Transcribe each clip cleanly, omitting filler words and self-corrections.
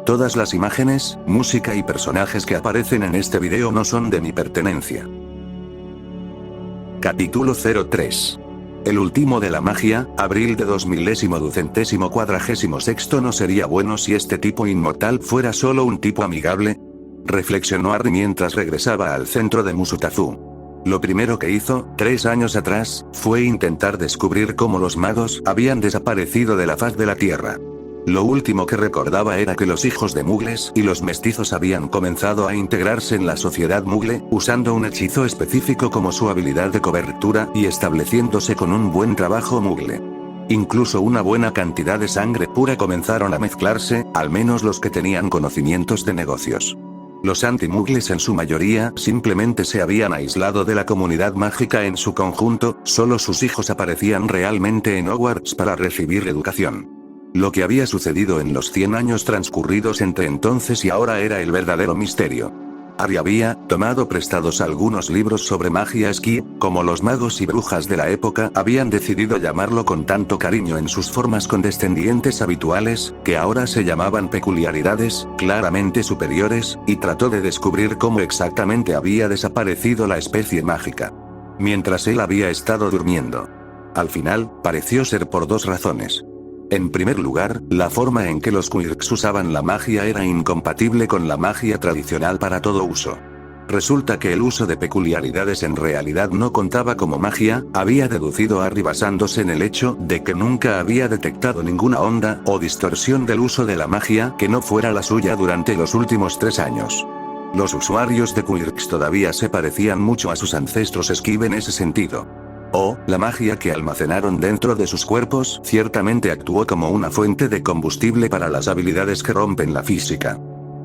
Todas las imágenes, música y personajes que aparecen en este video no son de mi pertenencia. Capítulo 03. El último de la magia, abril de 2246. ¿No sería bueno si este tipo inmortal fuera solo un tipo amigable? Reflexionó Harry mientras regresaba al centro de Musutafu. Lo primero que hizo, 3 años atrás, fue intentar descubrir cómo los magos habían desaparecido de la faz de la Tierra. Lo último que recordaba era que los hijos de Muggles y los mestizos habían comenzado a integrarse en la sociedad Muggle, usando un hechizo específico como su habilidad de cobertura y estableciéndose con un buen trabajo Muggle. Incluso una buena cantidad de sangre pura comenzaron a mezclarse, al menos los que tenían conocimientos de negocios. Los anti-Muggles en su mayoría simplemente se habían aislado de la comunidad mágica en su conjunto, solo sus hijos aparecían realmente en Hogwarts para recibir educación. Lo que había sucedido en los 100 años transcurridos entre entonces y ahora era el verdadero misterio. Harry había tomado prestados algunos libros sobre magia esquí, como los magos y brujas de la época habían decidido llamarlo con tanto cariño en sus formas condescendientes habituales, que ahora se llamaban peculiaridades, claramente superiores, y trató de descubrir cómo exactamente había desaparecido la especie mágica. Mientras él había estado durmiendo. Al final, pareció ser por 2 razones. En primer lugar, la forma en que los Quirks usaban la magia era incompatible con la magia tradicional para todo uso. Resulta que el uso de peculiaridades en realidad no contaba como magia, había deducido Harry basándose en el hecho de que nunca había detectado ninguna onda o distorsión del uso de la magia que no fuera la suya durante los últimos 3 años. Los usuarios de Quirks todavía se parecían mucho a sus ancestros Esquive en ese sentido. La magia que almacenaron dentro de sus cuerpos ciertamente actuó como una fuente de combustible para las habilidades que rompen la física.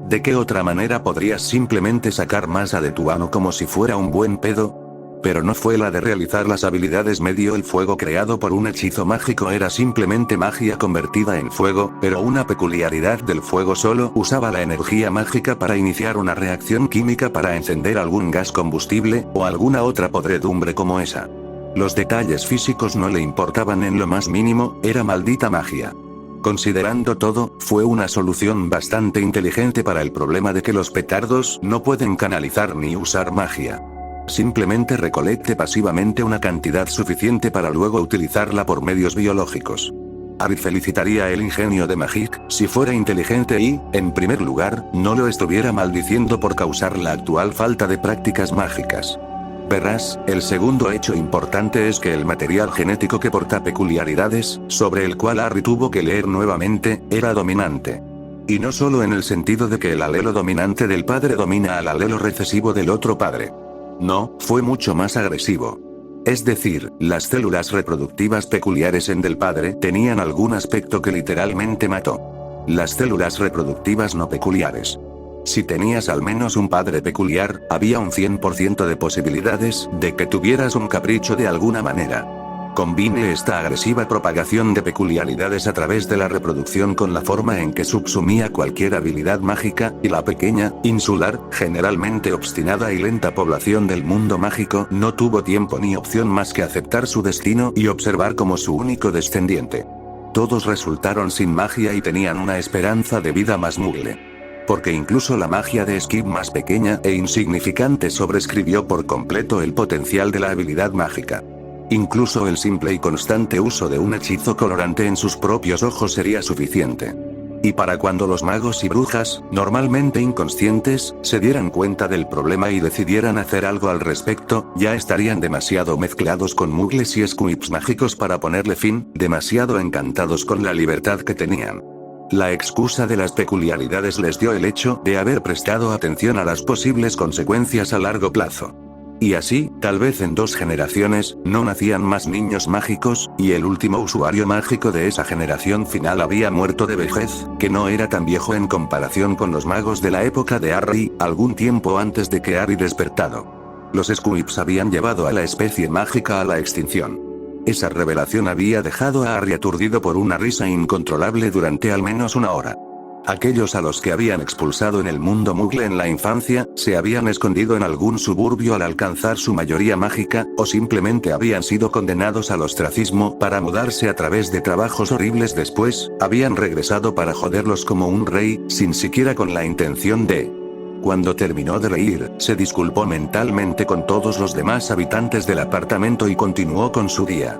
¿De qué otra manera podrías simplemente sacar masa de tu ano como si fuera un buen pedo? Pero no fue la de realizar las habilidades medio el fuego creado por un hechizo mágico era simplemente magia convertida en fuego, pero una peculiaridad del fuego solo usaba la energía mágica para iniciar una reacción química para encender algún gas combustible, o alguna otra podredumbre como esa. Los detalles físicos no le importaban en lo más mínimo, era maldita magia. Considerando todo, fue una solución bastante inteligente para el problema de que los petardos no pueden canalizar ni usar magia. Simplemente recolecte pasivamente una cantidad suficiente para luego utilizarla por medios biológicos. Harry felicitaría el ingenio de Magic si fuera inteligente y, en primer lugar, no lo estuviera maldiciendo por causar la actual falta de prácticas mágicas. Verás, el segundo hecho importante es que el material genético que porta peculiaridades, sobre el cual Harry tuvo que leer nuevamente, era dominante. Y no solo en el sentido de que el alelo dominante del padre domina al alelo recesivo del otro padre. No, fue mucho más agresivo. Es decir, las células reproductivas peculiares en del padre tenían algún aspecto que literalmente mató. Las células reproductivas no peculiares. Si tenías al menos un padre peculiar, había un 100% de posibilidades de que tuvieras un capricho de alguna manera. Combine esta agresiva propagación de peculiaridades a través de la reproducción con la forma en que subsumía cualquier habilidad mágica, y la pequeña, insular, generalmente obstinada y lenta población del mundo mágico no tuvo tiempo ni opción más que aceptar su destino y observar como su único descendiente. Todos resultaron sin magia y tenían una esperanza de vida más Muggle. Porque incluso la magia de Skip más pequeña e insignificante sobrescribió por completo el potencial de la habilidad mágica. Incluso el simple y constante uso de un hechizo colorante en sus propios ojos sería suficiente. Y para cuando los magos y brujas, normalmente inconscientes, se dieran cuenta del problema y decidieran hacer algo al respecto, ya estarían demasiado mezclados con Muggles y Squibs mágicos para ponerle fin, demasiado encantados con la libertad que tenían. La excusa de las peculiaridades les dio el hecho de haber prestado atención a las posibles consecuencias a largo plazo. Y así, tal vez en 2 generaciones, no nacían más niños mágicos, y el último usuario mágico de esa generación final había muerto de vejez, que no era tan viejo en comparación con los magos de la época de Harry, algún tiempo antes de que Harry despertado. Los Squibs habían llevado a la especie mágica a la extinción. Esa revelación había dejado a Harry aturdido por una risa incontrolable durante al menos 1 hora. Aquellos a los que habían expulsado en el mundo Mugle en la infancia, se habían escondido en algún suburbio al alcanzar su mayoría mágica, o simplemente habían sido condenados al ostracismo para mudarse a través de trabajos horribles después, habían regresado para joderlos como un rey, sin siquiera con la intención de... Cuando terminó de reír, se disculpó mentalmente con todos los demás habitantes del apartamento y continuó con su día.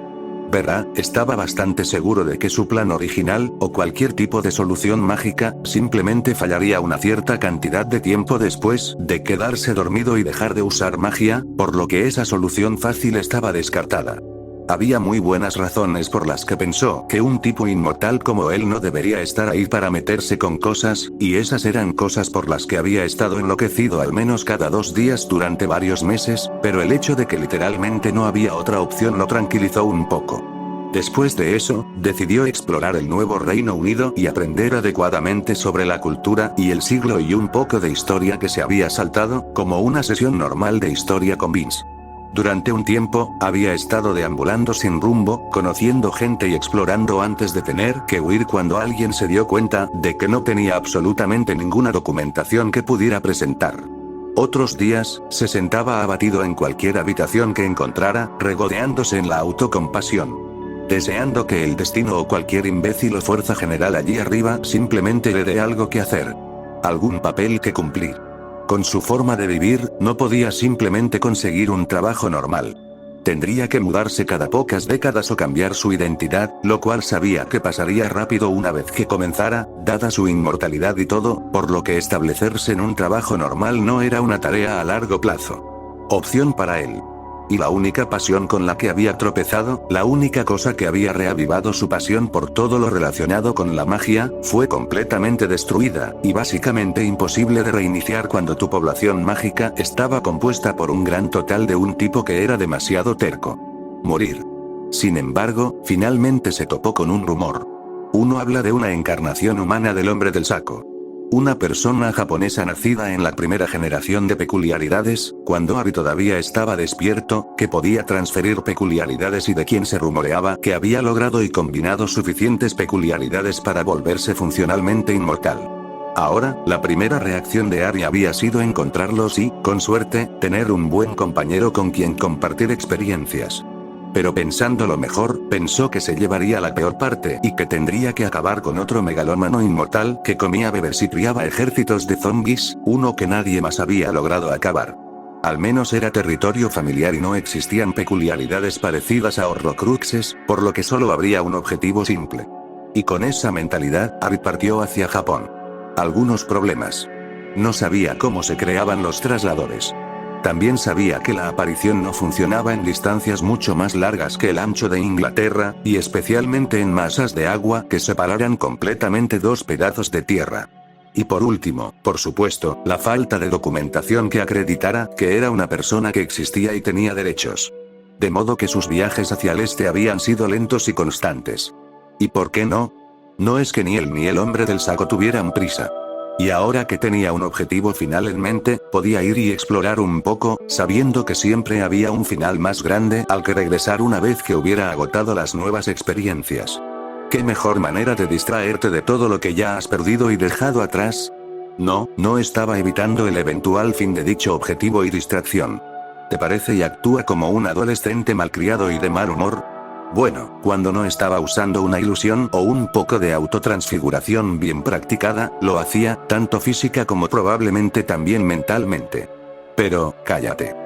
Verá, estaba bastante seguro de que su plan original, o cualquier tipo de solución mágica, simplemente fallaría una cierta cantidad de tiempo después de quedarse dormido y dejar de usar magia, por lo que esa solución fácil estaba descartada. Había muy buenas razones por las que pensó que un tipo inmortal como él no debería estar ahí para meterse con cosas, y esas eran cosas por las que había estado enloquecido al menos cada 2 días durante varios meses, pero el hecho de que literalmente no había otra opción lo tranquilizó un poco. Después de eso, decidió explorar el nuevo Reino Unido y aprender adecuadamente sobre la cultura y el siglo y un poco de historia que se había saltado, como una sesión normal de historia con Vince. Durante un tiempo, había estado deambulando sin rumbo, conociendo gente y explorando antes de tener que huir cuando alguien se dio cuenta de que no tenía absolutamente ninguna documentación que pudiera presentar. Otros días, se sentaba abatido en cualquier habitación que encontrara, regodeándose en la autocompasión. Deseando que el destino o cualquier imbécil o fuerza general allí arriba simplemente le dé algo que hacer. Algún papel que cumplir. Con su forma de vivir, no podía simplemente conseguir un trabajo normal. Tendría que mudarse cada pocas décadas o cambiar su identidad, lo cual sabía que pasaría rápido una vez que comenzara, dada su inmortalidad y todo, por lo que establecerse en un trabajo normal no era una tarea a largo plazo. Opción para él. Y la única pasión con la que había tropezado, la única cosa que había reavivado su pasión por todo lo relacionado con la magia, fue completamente destruida, y básicamente imposible de reiniciar cuando tu población mágica estaba compuesta por un gran total de un tipo que era demasiado terco. Morir. Sin embargo, finalmente se topó con un rumor. Uno habla de una encarnación humana del hombre del saco. Una persona japonesa nacida en la primera generación de peculiaridades, cuando Ari todavía estaba despierto, que podía transferir peculiaridades y de quien se rumoreaba que había logrado y combinado suficientes peculiaridades para volverse funcionalmente inmortal. Ahora, la primera reacción de Ari había sido encontrarlos y, con suerte, tener un buen compañero con quien compartir experiencias. Pero pensándolo mejor, pensó que se llevaría la peor parte y que tendría que acabar con otro megalómano inmortal que comía bebés y criaba ejércitos de zombies, uno que nadie más había logrado acabar. Al menos era territorio familiar y no existían peculiaridades parecidas a Horrocruxes, por lo que solo habría un objetivo simple. Y con esa mentalidad, Ari partió hacia Japón. Algunos problemas. No sabía cómo se creaban los trasladores. También sabía que la aparición no funcionaba en distancias mucho más largas que el ancho de Inglaterra, y especialmente en masas de agua que separaran completamente dos pedazos de tierra. Y por último, por supuesto, la falta de documentación que acreditara que era una persona que existía y tenía derechos. De modo que sus viajes hacia el este habían sido lentos y constantes. ¿Y por qué no? No es que ni él ni el hombre del saco tuvieran prisa. Y ahora que tenía un objetivo final en mente, podía ir y explorar un poco, sabiendo que siempre había un final más grande al que regresar una vez que hubiera agotado las nuevas experiencias. ¿Qué mejor manera de distraerte de todo lo que ya has perdido y dejado atrás? No estaba evitando el eventual fin de dicho objetivo y distracción. ¿Te parece y actúa como un adolescente malcriado y de mal humor? Bueno, cuando no estaba usando una ilusión o un poco de autotransfiguración bien practicada, lo hacía, tanto física como probablemente también mentalmente. Pero, cállate.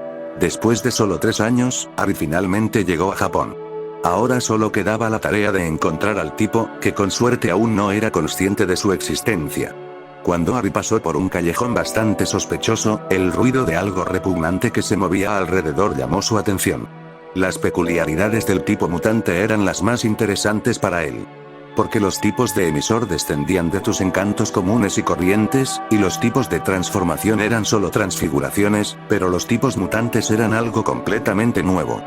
Después de solo 3 años, Ari finalmente llegó a Japón. Ahora solo quedaba la tarea de encontrar al tipo, que con suerte aún no era consciente de su existencia. Cuando Ari pasó por un callejón bastante sospechoso, el ruido de algo repugnante que se movía alrededor llamó su atención. Las peculiaridades del tipo mutante eran las más interesantes para él. Porque los tipos de emisor descendían de tus encantos comunes y corrientes, y los tipos de transformación eran solo transfiguraciones, pero los tipos mutantes eran algo completamente nuevo.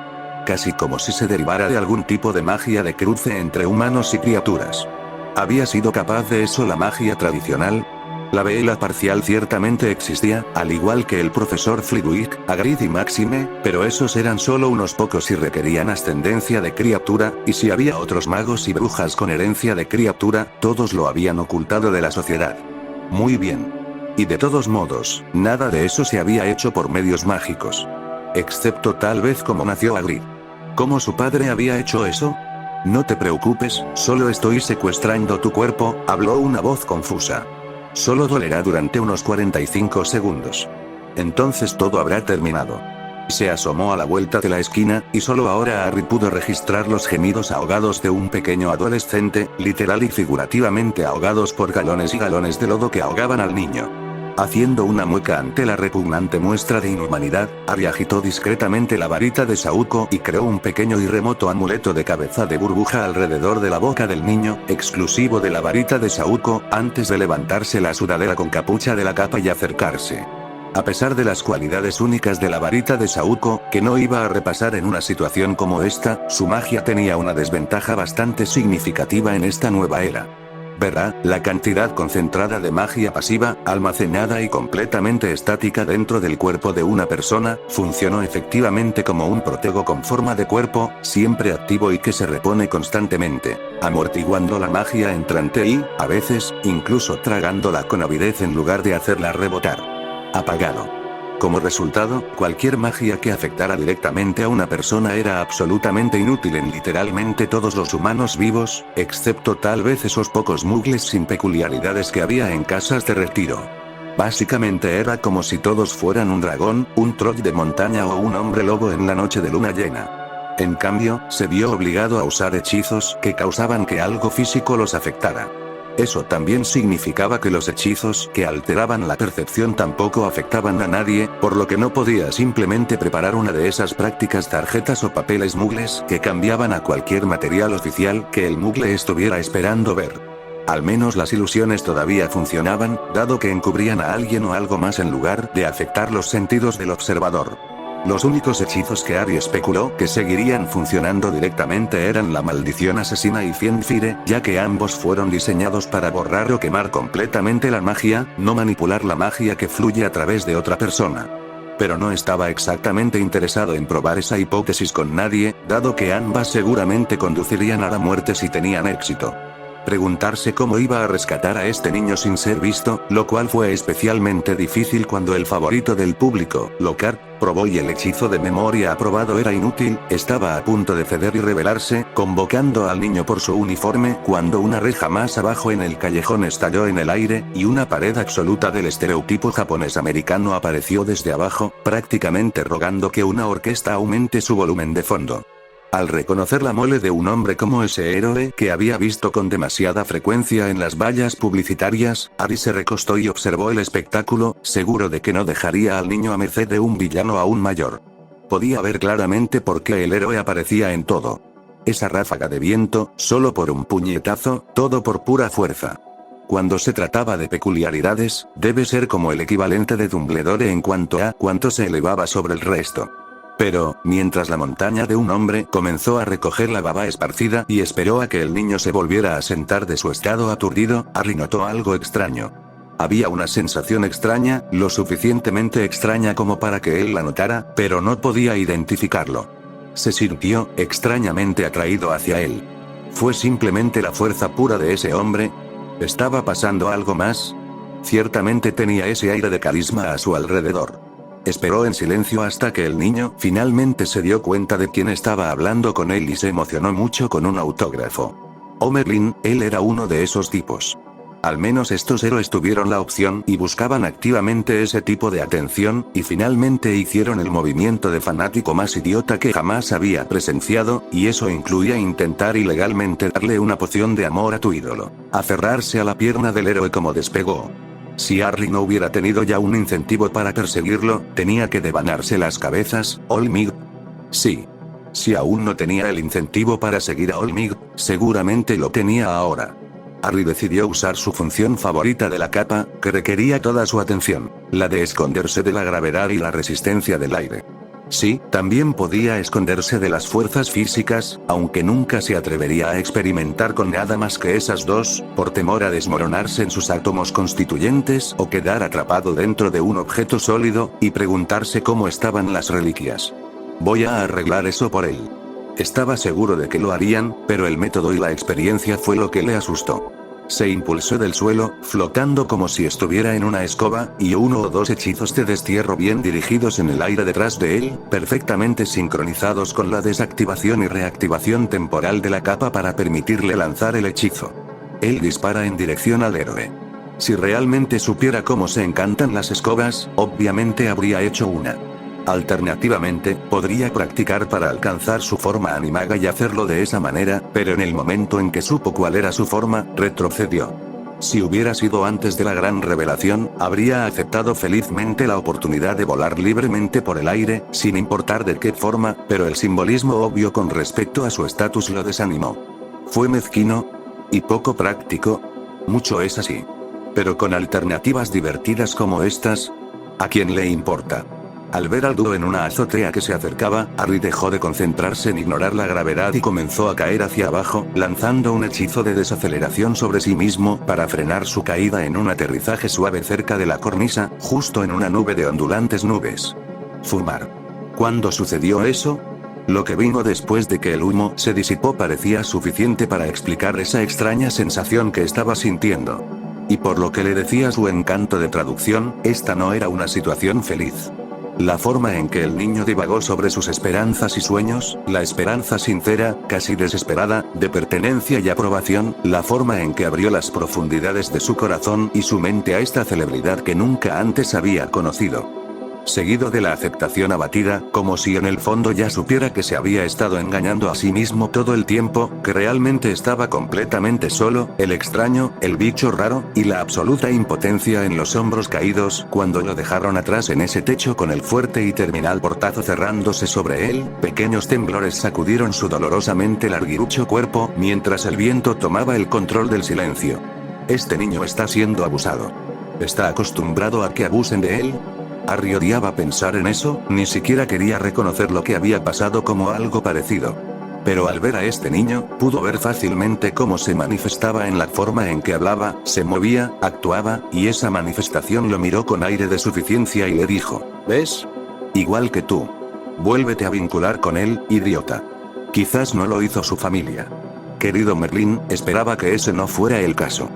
Casi como si se derivara de algún tipo de magia de cruce entre humanos y criaturas. ¿Había sido capaz de eso la magia tradicional? La vela parcial ciertamente existía, al igual que el profesor Flitwick, Hagrid y Máxime, pero esos eran solo unos pocos y requerían ascendencia de criatura, y si había otros magos y brujas con herencia de criatura, todos lo habían ocultado de la sociedad. Muy bien. Y de todos modos, nada de eso se había hecho por medios mágicos. Excepto tal vez como nació Hagrid. ¿Cómo su padre había hecho eso? No te preocupes, solo estoy secuestrando tu cuerpo, habló una voz confusa. Solo dolerá durante unos 45 segundos. Entonces todo habrá terminado. Se asomó a la vuelta de la esquina, y solo ahora Harry pudo registrar los gemidos ahogados de un pequeño adolescente, literal y figurativamente ahogados por galones y galones de lodo que ahogaban al niño. Haciendo una mueca ante la repugnante muestra de inhumanidad, Harry agitó discretamente la varita de saúco y creó un pequeño y remoto amuleto de cabeza de burbuja alrededor de la boca del niño, exclusivo de la varita de saúco, antes de levantarse la sudadera con capucha de la capa y acercarse. A pesar de las cualidades únicas de la varita de saúco, que no iba a repasar en una situación como esta, su magia tenía una desventaja bastante significativa en esta nueva era. Verá, la cantidad concentrada de magia pasiva, almacenada y completamente estática dentro del cuerpo de una persona, funcionó efectivamente como un protego con forma de cuerpo, siempre activo y que se repone constantemente, amortiguando la magia entrante y, a veces, incluso tragándola con avidez en lugar de hacerla rebotar. Apagado. Como resultado, cualquier magia que afectara directamente a una persona era absolutamente inútil en literalmente todos los humanos vivos, excepto tal vez esos pocos muggles sin peculiaridades que había en casas de retiro. Básicamente era como si todos fueran un dragón, un troll de montaña o un hombre lobo en la noche de luna llena. En cambio, se vio obligado a usar hechizos que causaban que algo físico los afectara. Eso también significaba que los hechizos que alteraban la percepción tampoco afectaban a nadie, por lo que no podía simplemente preparar una de esas prácticas tarjetas o papeles muggles que cambiaban a cualquier material oficial que el muggle estuviera esperando ver. Al menos las ilusiones todavía funcionaban, dado que encubrían a alguien o algo más en lugar de afectar los sentidos del observador. Los únicos hechizos que Harry especuló que seguirían funcionando directamente eran la maldición asesina y Fiendfire, ya que ambos fueron diseñados para borrar o quemar completamente la magia, no manipular la magia que fluye a través de otra persona. Pero no estaba exactamente interesado en probar esa hipótesis con nadie, dado que ambas seguramente conducirían a la muerte si tenían éxito. Preguntarse cómo iba a rescatar a este niño sin ser visto, lo cual fue especialmente difícil cuando el favorito del público, Lockhart, probó y el hechizo de memoria aprobado era inútil, estaba a punto de ceder y rebelarse, convocando al niño por su uniforme cuando una reja más abajo en el callejón estalló en el aire, y una pared absoluta del estereotipo japonés-americano apareció desde abajo, prácticamente rogando que una orquesta aumente su volumen de fondo. Al reconocer la mole de un hombre como ese héroe que había visto con demasiada frecuencia en las vallas publicitarias, Harry se recostó y observó el espectáculo, seguro de que no dejaría al niño a merced de un villano aún mayor. Podía ver claramente por qué el héroe aparecía en todo. Esa ráfaga de viento, solo por un puñetazo, todo por pura fuerza. Cuando se trataba de peculiaridades, debe ser como el equivalente de Dumbledore en cuanto a cuánto se elevaba sobre el resto. Pero, mientras la montaña de un hombre comenzó a recoger la baba esparcida y esperó a que el niño se volviera a sentar de su estado aturdido, Harry notó algo extraño. Había una sensación extraña, lo suficientemente extraña como para que él la notara, pero no podía identificarlo. Se sintió extrañamente atraído hacia él. ¿Fue simplemente la fuerza pura de ese hombre? ¿Estaba pasando algo más? Ciertamente tenía ese aire de carisma a su alrededor. Esperó en silencio hasta que el niño finalmente se dio cuenta de quién estaba hablando con él y se emocionó mucho con un autógrafo. Merlin, él era uno de esos tipos. Al menos estos héroes tuvieron la opción y buscaban activamente ese tipo de atención, y finalmente hicieron el movimiento de fanático más idiota que jamás había presenciado, y eso incluía intentar ilegalmente darle una poción de amor a tu ídolo. Aferrarse a la pierna del héroe como despegó. Si Harry no hubiera tenido ya un incentivo para perseguirlo, tenía que devanarse las cabezas, Olmig. Sí. Si aún no tenía el incentivo para seguir a Olmig, seguramente lo tenía ahora. Harry decidió usar su función favorita de la capa, que requería toda su atención, la de esconderse de la gravedad y la resistencia del aire. Sí, también podía esconderse de las fuerzas físicas, aunque nunca se atrevería a experimentar con nada más que esas dos, por temor a desmoronarse en sus átomos constituyentes o quedar atrapado dentro de un objeto sólido, y preguntarse cómo estaban las reliquias. Voy a arreglar eso por él. Estaba seguro de que lo harían, pero el método y la experiencia fue lo que le asustó. Se impulsó del suelo, flotando como si estuviera en una escoba, y uno o dos hechizos de destierro bien dirigidos en el aire detrás de él, perfectamente sincronizados con la desactivación y reactivación temporal de la capa para permitirle lanzar el hechizo. Él dispara en dirección al héroe. Si realmente supiera cómo se encantan las escobas, obviamente habría hecho una. Alternativamente, podría practicar para alcanzar su forma animaga y hacerlo de esa manera, pero en el momento en que supo cuál era su forma, retrocedió. Si hubiera sido antes de la gran revelación, habría aceptado felizmente la oportunidad de volar libremente por el aire, sin importar de qué forma, pero el simbolismo obvio con respecto a su estatus lo desanimó. Fue mezquino y poco práctico. Mucho es así. Pero con alternativas divertidas como estas, ¿a quién le importa? Al ver al dúo en una azotea que se acercaba, Harry dejó de concentrarse en ignorar la gravedad y comenzó a caer hacia abajo, lanzando un hechizo de desaceleración sobre sí mismo para frenar su caída en un aterrizaje suave cerca de la cornisa, justo en una nube de ondulantes nubes. Fumar. ¿Cuándo sucedió eso? Lo que vino después de que el humo se disipó parecía suficiente para explicar esa extraña sensación que estaba sintiendo. Y por lo que le decía su encanto de traducción, esta no era una situación feliz. La forma en que el niño divagó sobre sus esperanzas y sueños, la esperanza sincera, casi desesperada, de pertenencia y aprobación, la forma en que abrió las profundidades de su corazón y su mente a esta celebridad que nunca antes había conocido. Seguido de la aceptación abatida, como si en el fondo ya supiera que se había estado engañando a sí mismo todo el tiempo, que realmente estaba completamente solo, el extraño, el bicho raro, y la absoluta impotencia en los hombros caídos, cuando lo dejaron atrás en ese techo con el fuerte y terminal portazo cerrándose sobre él, pequeños temblores sacudieron su dolorosamente larguirucho cuerpo, mientras el viento tomaba el control del silencio. Este niño está siendo abusado. ¿Está acostumbrado a que abusen de él? Harry odiaba pensar en eso, ni siquiera quería reconocer lo que había pasado como algo parecido. Pero al ver a este niño, pudo ver fácilmente cómo se manifestaba en la forma en que hablaba, se movía, actuaba, y esa manifestación lo miró con aire de suficiencia y le dijo: ¿ves? Igual que tú. Vuélvete a vincular con él, idiota. Quizás no lo hizo su familia. Querido Merlín, esperaba que ese no fuera el caso.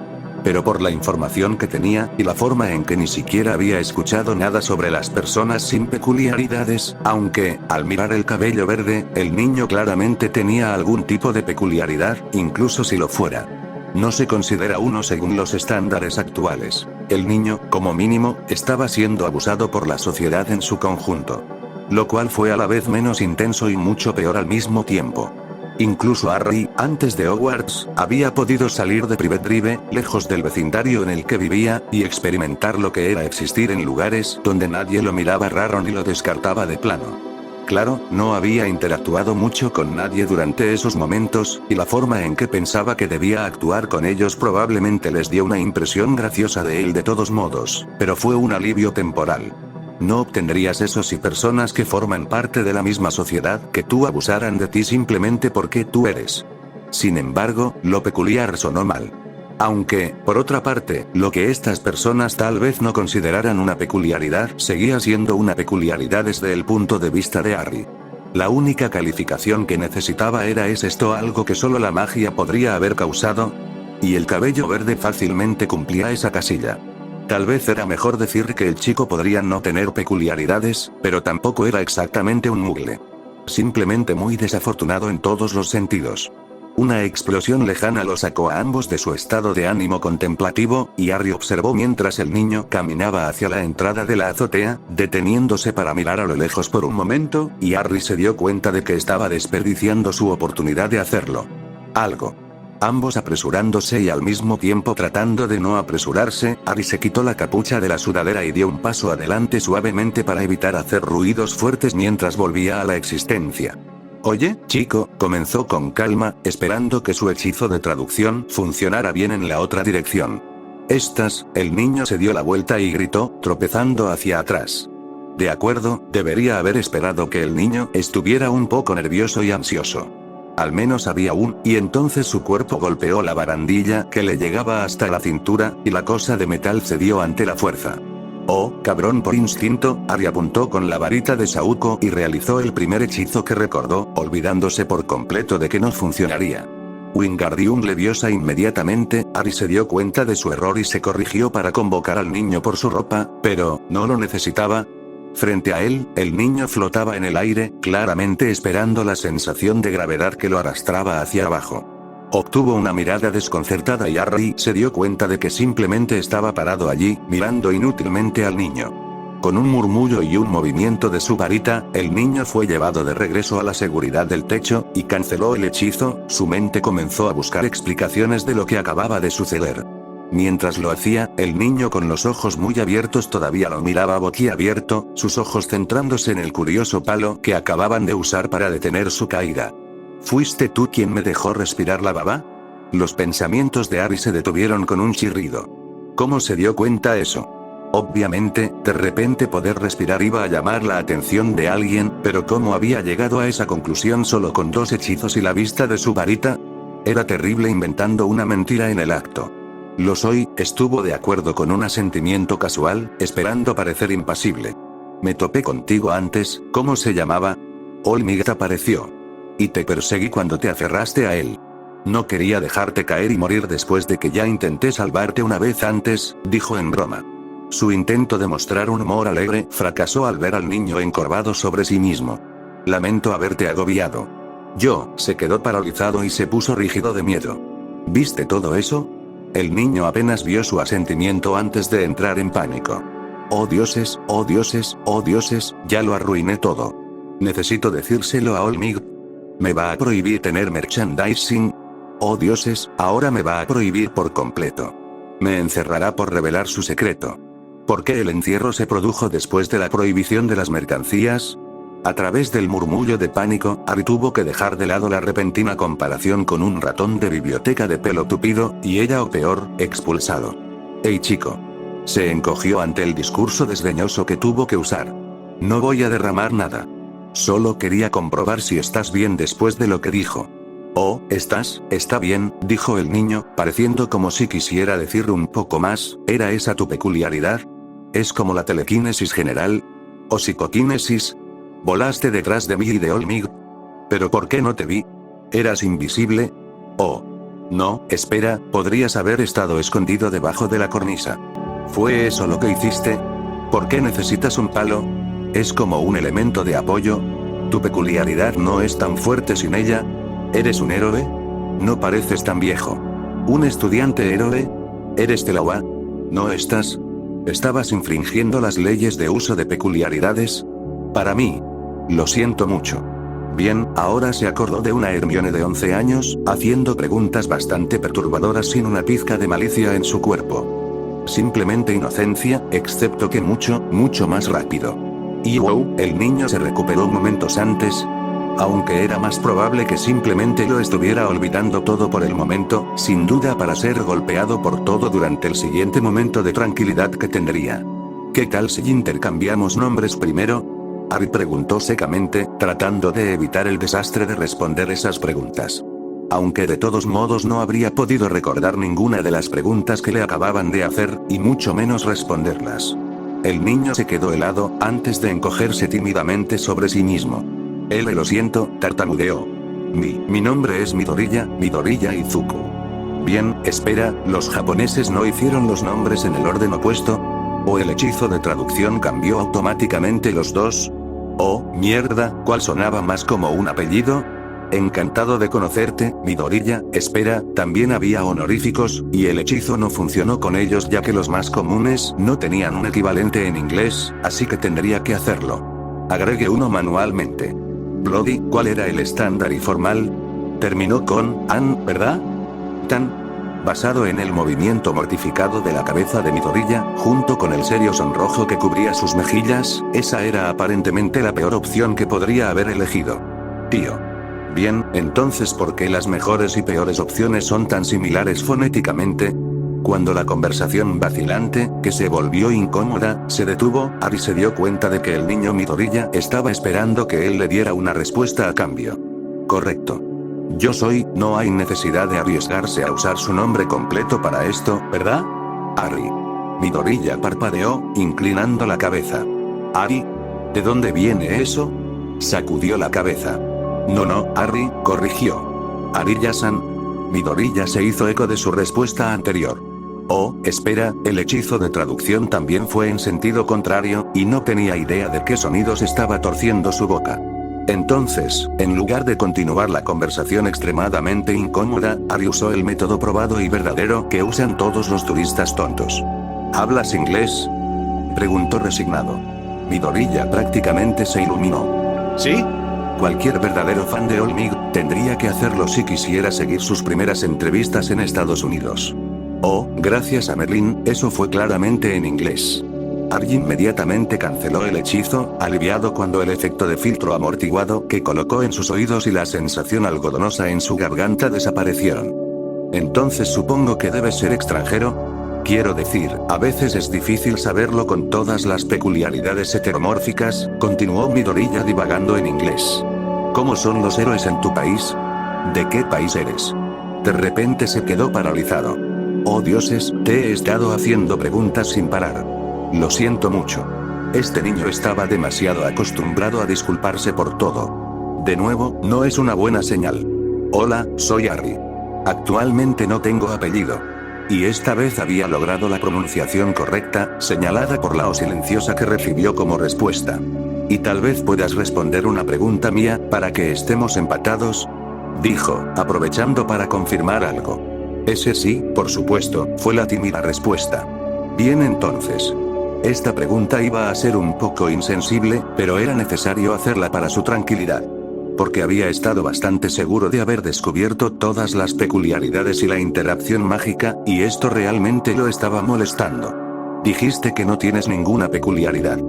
Pero por la información que tenía, y la forma en que ni siquiera había escuchado nada sobre las personas sin peculiaridades, aunque, al mirar el cabello verde, el niño claramente tenía algún tipo de peculiaridad, incluso si lo fuera. No se considera uno según los estándares actuales. El niño, como mínimo, estaba siendo abusado por la sociedad en su conjunto. Lo cual fue a la vez menos intenso y mucho peor al mismo tiempo. Incluso Harry, antes de Hogwarts, había podido salir de Privet Drive, lejos del vecindario en el que vivía, y experimentar lo que era existir en lugares donde nadie lo miraba raro ni lo descartaba de plano. Claro, no había interactuado mucho con nadie durante esos momentos, y la forma en que pensaba que debía actuar con ellos probablemente les dio una impresión graciosa de él de todos modos, pero fue un alivio temporal. No obtendrías eso si personas que forman parte de la misma sociedad que tú abusaran de ti simplemente porque tú eres. Sin embargo, lo peculiar sonó mal. Aunque, por otra parte, lo que estas personas tal vez no consideraran una peculiaridad seguía siendo una peculiaridad desde el punto de vista de Harry. La única calificación que necesitaba era: ¿es esto algo que solo la magia podría haber causado? Y el cabello verde fácilmente cumplía esa casilla. Tal vez era mejor decir que el chico podría no tener peculiaridades, pero tampoco era exactamente un mugle. Simplemente muy desafortunado en todos los sentidos. Una explosión lejana lo sacó a ambos de su estado de ánimo contemplativo, y Harry observó mientras el niño caminaba hacia la entrada de la azotea, deteniéndose para mirar a lo lejos por un momento, y Harry se dio cuenta de que estaba desperdiciando su oportunidad de hacerlo. Ambos apresurándose y al mismo tiempo tratando de no apresurarse, Harry se quitó la capucha de la sudadera y dio un paso adelante suavemente para evitar hacer ruidos fuertes mientras volvía a la existencia. Oye, chico, comenzó con calma, esperando que su hechizo de traducción funcionara bien en la otra dirección. El niño se dio la vuelta y gritó, tropezando hacia atrás. De acuerdo, debería haber esperado que el niño estuviera un poco nervioso y ansioso. Al menos había y entonces su cuerpo golpeó la barandilla que le llegaba hasta la cintura, y la cosa de metal cedió ante la fuerza. Oh, cabrón. Por instinto, Ari apuntó con la varita de Saúco y realizó el primer hechizo que recordó, olvidándose por completo de que no funcionaría. Wingardium Leviosa. Inmediatamente, Ari se dio cuenta de su error y se corrigió para convocar al niño por su ropa, pero no lo necesitaba. Frente a él, el niño flotaba en el aire, claramente esperando la sensación de gravedad que lo arrastraba hacia abajo. Obtuvo una mirada desconcertada y Harry se dio cuenta de que simplemente estaba parado allí, mirando inútilmente al niño. Con un murmullo y un movimiento de su varita, el niño fue llevado de regreso a la seguridad del techo, y canceló el hechizo. Su mente comenzó a buscar explicaciones de lo que acababa de suceder. Mientras lo hacía, el niño con los ojos muy abiertos todavía lo miraba boquiabierto, sus ojos centrándose en el curioso palo que acababan de usar para detener su caída. ¿Fuiste tú quien me dejó respirar la baba? Los pensamientos de Harry se detuvieron con un chirrido. ¿Cómo se dio cuenta eso? Obviamente, de repente poder respirar iba a llamar la atención de alguien, pero ¿cómo había llegado a esa conclusión solo con 2 hechizos y la vista de su varita? Era terrible inventando una mentira en el acto. Lo soy, estuvo de acuerdo con un asentimiento casual, esperando parecer impasible. Me topé contigo antes. ¿Cómo se llamaba? Olmig apareció. Y te perseguí cuando te aferraste a él. No quería dejarte caer y morir después de que ya intenté salvarte una vez antes, dijo en broma. Su intento de mostrar un humor alegre fracasó al ver al niño encorvado sobre sí mismo. Lamento haberte agobiado. Se quedó paralizado y se puso rígido de miedo. ¿Viste todo eso? El niño apenas vio su asentimiento antes de entrar en pánico. Oh dioses, oh dioses, oh dioses, ya lo arruiné todo. Necesito decírselo a Olmig. ¿Me va a prohibir tener merchandising? Oh dioses, ahora me va a prohibir por completo. Me encerrará por revelar su secreto. ¿Por qué el encierro se produjo después de la prohibición de las mercancías? A través del murmullo de pánico, Harry tuvo que dejar de lado la repentina comparación con un ratón de biblioteca de pelo tupido, y ella o peor, expulsado. «Hey chico». Se encogió ante el discurso desdeñoso que tuvo que usar. «No voy a derramar nada. Solo quería comprobar si estás bien después de lo que dijo». «Oh, está bien», dijo el niño, pareciendo como si quisiera decir un poco más. ¿Era esa tu peculiaridad? ¿Es como la telequinesis general? ¿O psicoquinesis? ¿Volaste detrás de mí y de Olmig? ¿Pero por qué no te vi? ¿Eras invisible? Oh. No, espera, podrías haber estado escondido debajo de la cornisa. ¿Fue eso lo que hiciste? ¿Por qué necesitas un palo? ¿Es como un elemento de apoyo? ¿Tu peculiaridad no es tan fuerte sin ella? ¿Eres un héroe? No pareces tan viejo. ¿Un estudiante héroe? ¿Eres Telawa? ¿No estás? ¿Estabas infringiendo las leyes de uso de peculiaridades? Para mí. Lo siento mucho. Bien, ahora se acordó de una Hermione de 11 años, haciendo preguntas bastante perturbadoras sin una pizca de malicia en su cuerpo. Simplemente inocencia, excepto que mucho más rápido. Y wow, el niño se recuperó momentos antes. Aunque era más probable que simplemente lo estuviera olvidando todo por el momento, sin duda para ser golpeado por todo durante el siguiente momento de tranquilidad que tendría. ¿Qué tal si intercambiamos nombres primero? Harry preguntó secamente, tratando de evitar el desastre de responder esas preguntas. Aunque de todos modos no habría podido recordar ninguna de las preguntas que le acababan de hacer, y mucho menos responderlas. El niño se quedó helado, antes de encogerse tímidamente sobre sí mismo. Lo siento, tartamudeó. Mi nombre es Midoriya Izuku. Bien, espera, ¿los japoneses no hicieron los nombres en el orden opuesto? ¿O el hechizo de traducción cambió automáticamente los dos? Oh, mierda, ¿cuál sonaba más como un apellido? Encantado de conocerte, Midoriya. Espera, también había honoríficos, y el hechizo no funcionó con ellos ya que los más comunes no tenían un equivalente en inglés, así que tendría que hacerlo. Agregue uno manualmente. Bloody, ¿cuál era el estándar y formal? Terminó con an, ¿verdad? Tan. Basado en el movimiento mortificado de la cabeza de Midoriya, junto con el serio sonrojo que cubría sus mejillas, esa era aparentemente la peor opción que podría haber elegido. Tío. Bien, entonces ¿por qué las mejores y peores opciones son tan similares fonéticamente? Cuando la conversación vacilante, que se volvió incómoda, se detuvo, Ari se dio cuenta de que el niño Midoriya estaba esperando que él le diera una respuesta a cambio. Correcto. Yo soy, no hay necesidad de arriesgarse a usar su nombre completo para esto, ¿verdad? Ari. Midoriya parpadeó, inclinando la cabeza. Ari. ¿De dónde viene eso? Sacudió la cabeza. No, Ari, corrigió. Ariya-san. Midoriya se hizo eco de su respuesta anterior. Oh, espera, el hechizo de traducción también fue en sentido contrario, y no tenía idea de qué sonidos estaba torciendo su boca. Entonces, en lugar de continuar la conversación extremadamente incómoda, Ari usó el método probado y verdadero que usan todos los turistas tontos. ¿Hablas inglés?, preguntó resignado. Midoriya prácticamente se iluminó. ¿Sí? Cualquier verdadero fan de All Might tendría que hacerlo si quisiera seguir sus primeras entrevistas en Estados Unidos. Oh, gracias a Merlin, eso fue claramente en inglés. Ari inmediatamente canceló el hechizo, aliviado cuando el efecto de filtro amortiguado que colocó en sus oídos y la sensación algodonosa en su garganta desaparecieron. Entonces supongo que debes ser extranjero. Quiero decir, a veces es difícil saberlo con todas las peculiaridades heteromórficas, continuó Midoriya divagando en inglés. ¿Cómo son los héroes en tu país? ¿De qué país eres? De repente se quedó paralizado. Oh dioses, te he estado haciendo preguntas sin parar. Lo siento mucho. Este niño estaba demasiado acostumbrado a disculparse por todo. De nuevo, no es una buena señal. Hola, soy Ari. Actualmente no tengo apellido. Y esta vez había logrado la pronunciación correcta, señalada por la O silenciosa que recibió como respuesta. Y tal vez puedas responder una pregunta mía, para que estemos empatados, dijo, aprovechando para confirmar algo. Ese sí, por supuesto, fue la tímida respuesta. Bien entonces. Esta pregunta iba a ser un poco insensible, pero era necesario hacerla para su tranquilidad. Porque había estado bastante seguro de haber descubierto todas las peculiaridades y la interacción mágica, y esto realmente lo estaba molestando. Dijiste que no tienes ninguna peculiaridad.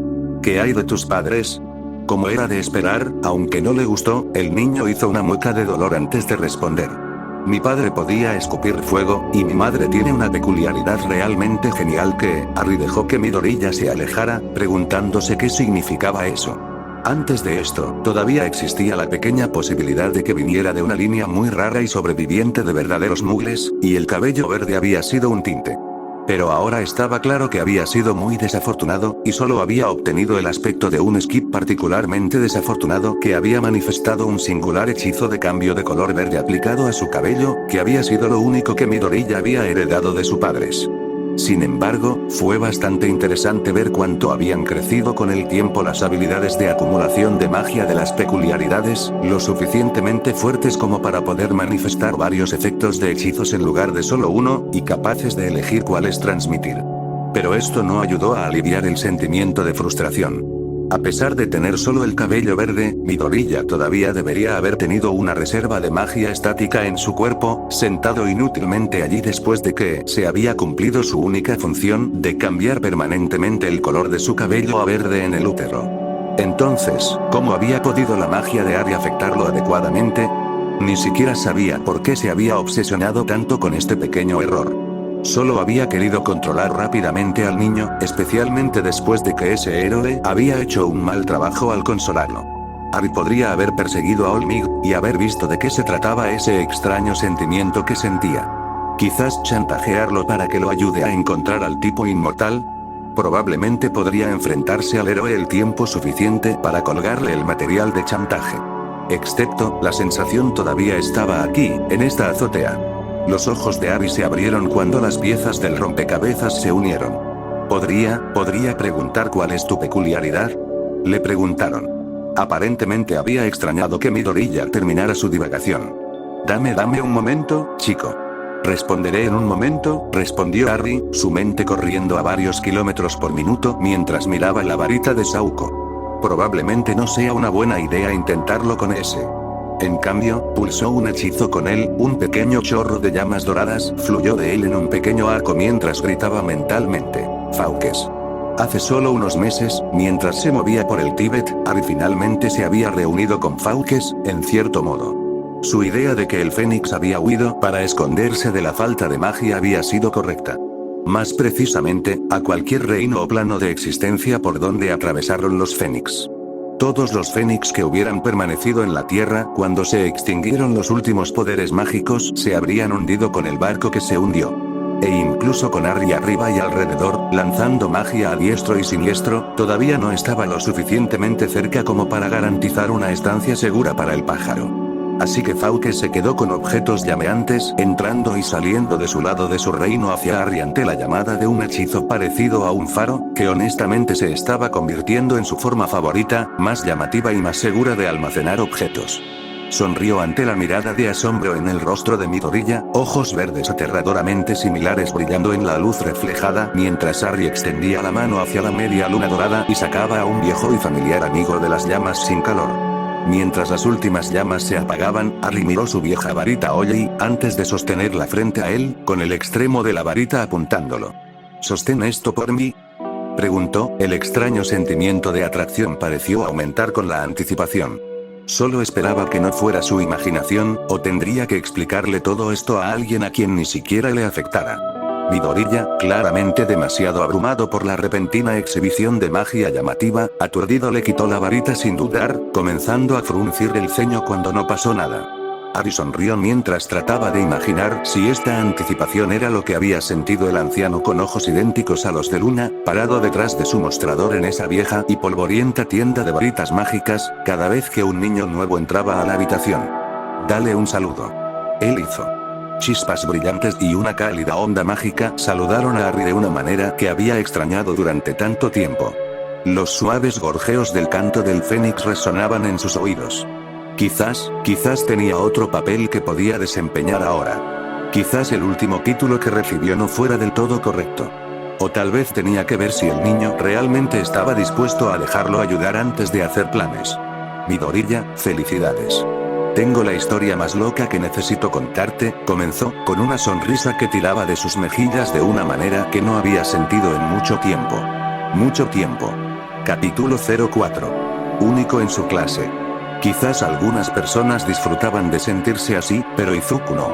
¿Qué hay de tus padres? Como era de esperar, aunque no le gustó, el niño hizo una mueca de dolor antes de responder. Mi padre podía escupir fuego, y mi madre tiene una peculiaridad realmente genial que, Ari dejó que Midoriya se alejara, preguntándose qué significaba eso. Antes de esto, todavía existía la pequeña posibilidad de que viniera de una línea muy rara y sobreviviente de verdaderos mugles, y el cabello verde había sido un tinte. Pero ahora estaba claro que había sido muy desafortunado, y solo había obtenido el aspecto de un skip particularmente desafortunado que había manifestado un singular hechizo de cambio de color verde aplicado a su cabello, que había sido lo único que Midoriya había heredado de sus padres. Sin embargo, fue bastante interesante ver cuánto habían crecido con el tiempo las habilidades de acumulación de magia de las peculiaridades, lo suficientemente fuertes como para poder manifestar varios efectos de hechizos en lugar de solo uno, y capaces de elegir cuáles transmitir. Pero esto no ayudó a aliviar el sentimiento de frustración. A pesar de tener solo el cabello verde, Midoriya todavía debería haber tenido una reserva de magia estática en su cuerpo, sentado inútilmente allí después de que se había cumplido su única función de cambiar permanentemente el color de su cabello a verde en el útero. Entonces, ¿cómo había podido la magia de Ari afectarlo adecuadamente? Ni siquiera sabía por qué se había obsesionado tanto con este pequeño error. Solo había querido controlar rápidamente al niño, especialmente después de que ese héroe había hecho un mal trabajo al consolarlo. Ari podría haber perseguido a All Might, y haber visto de qué se trataba ese extraño sentimiento que sentía. Quizás chantajearlo para que lo ayude a encontrar al tipo inmortal. Probablemente podría enfrentarse al héroe el tiempo suficiente para colgarle el material de chantaje. Excepto, la sensación todavía estaba aquí, en esta azotea. Los ojos de Ari se abrieron cuando las piezas del rompecabezas se unieron. ¿Podría preguntar cuál es tu peculiaridad?, le preguntaron. Aparentemente había extrañado que Midoriya terminara su divagación. Dame un momento, chico. Responderé en un momento, respondió Ari, su mente corriendo a varios kilómetros por minuto mientras miraba la varita de Saoko. Probablemente no sea una buena idea intentarlo con ese. En cambio, pulsó un hechizo con él, un pequeño chorro de llamas doradas fluyó de él en un pequeño arco mientras gritaba mentalmente, Faukes. Hace solo unos meses, mientras se movía por el Tíbet, Ari finalmente se había reunido con Faukes, en cierto modo. Su idea de que el Fénix había huido para esconderse de la falta de magia había sido correcta. Más precisamente, a cualquier reino o plano de existencia por donde atravesaron los Fénix. Todos los Fénix que hubieran permanecido en la Tierra cuando se extinguieron los últimos poderes mágicos se habrían hundido con el barco que se hundió. E incluso con Harry arriba y alrededor, lanzando magia a diestro y siniestro, todavía no estaba lo suficientemente cerca como para garantizar una estancia segura para el pájaro. Así que Fawkes se quedó con objetos llameantes, entrando y saliendo de su lado de su reino hacia Harry ante la llamada de un hechizo parecido a un faro, que honestamente se estaba convirtiendo en su forma favorita, más llamativa y más segura de almacenar objetos. Sonrió ante la mirada de asombro en el rostro de Midorilla, ojos verdes aterradoramente similares brillando en la luz reflejada mientras Harry extendía la mano hacia la media luna dorada y sacaba a un viejo y familiar amigo de las llamas sin calor. Mientras las últimas llamas se apagaban, Harry miró su vieja varita Ollie, antes de sostenerla frente a él, con el extremo de la varita apuntándolo. ¿Sostén esto por mí?, preguntó. El extraño sentimiento de atracción pareció aumentar con la anticipación. Solo esperaba que no fuera su imaginación, o tendría que explicarle todo esto a alguien a quien ni siquiera le afectara. Midorilla, claramente demasiado abrumado por la repentina exhibición de magia llamativa, aturdido le quitó la varita sin dudar, comenzando a fruncir el ceño cuando no pasó nada. Harry sonrió mientras trataba de imaginar si esta anticipación era lo que había sentido el anciano con ojos idénticos a los de Luna, parado detrás de su mostrador en esa vieja y polvorienta tienda de varitas mágicas, cada vez que un niño nuevo entraba a la habitación. «Dale un saludo». Él hizo. Chispas brillantes y una cálida onda mágica saludaron a Harry de una manera que había extrañado durante tanto tiempo. Los suaves gorjeos del canto del Fénix resonaban en sus oídos. Quizás tenía otro papel que podía desempeñar ahora. Quizás el último título que recibió no fuera del todo correcto. O tal vez tenía que ver si el niño realmente estaba dispuesto a dejarlo ayudar antes de hacer planes. Midorilla, felicidades. Tengo la historia más loca que necesito contarte, comenzó, con una sonrisa que tiraba de sus mejillas de una manera que no había sentido en mucho tiempo. Mucho tiempo. Capítulo 04. Único en su clase. Quizás algunas personas disfrutaban de sentirse así, pero Izuku no.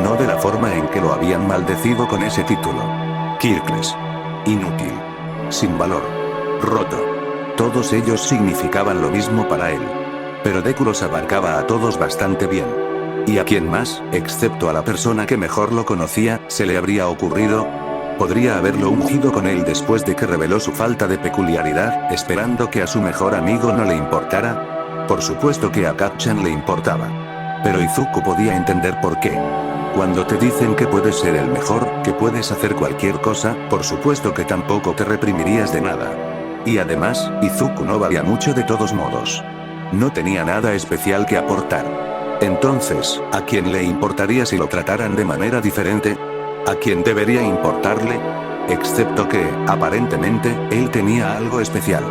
No de la forma en que lo habían maldecido con ese título. Kirkles. Inútil. Sin valor. Roto. Todos ellos significaban lo mismo para él. Pero Deku abarcaba a todos bastante bien. ¿Y a quién más, excepto a la persona que mejor lo conocía, se le habría ocurrido? Podría haberlo ungido con él después de que reveló su falta de peculiaridad, esperando que a su mejor amigo no le importara. Por supuesto que a Kacchan le importaba. Pero Izuku podía entender por qué. Cuando te dicen que puedes ser el mejor, que puedes hacer cualquier cosa, por supuesto que tampoco te reprimirías de nada. Y además, Izuku no valía mucho de todos modos. No tenía nada especial que aportar. Entonces, ¿a quién le importaría si lo trataran de manera diferente? ¿A quién debería importarle? Excepto que, aparentemente, él tenía algo especial.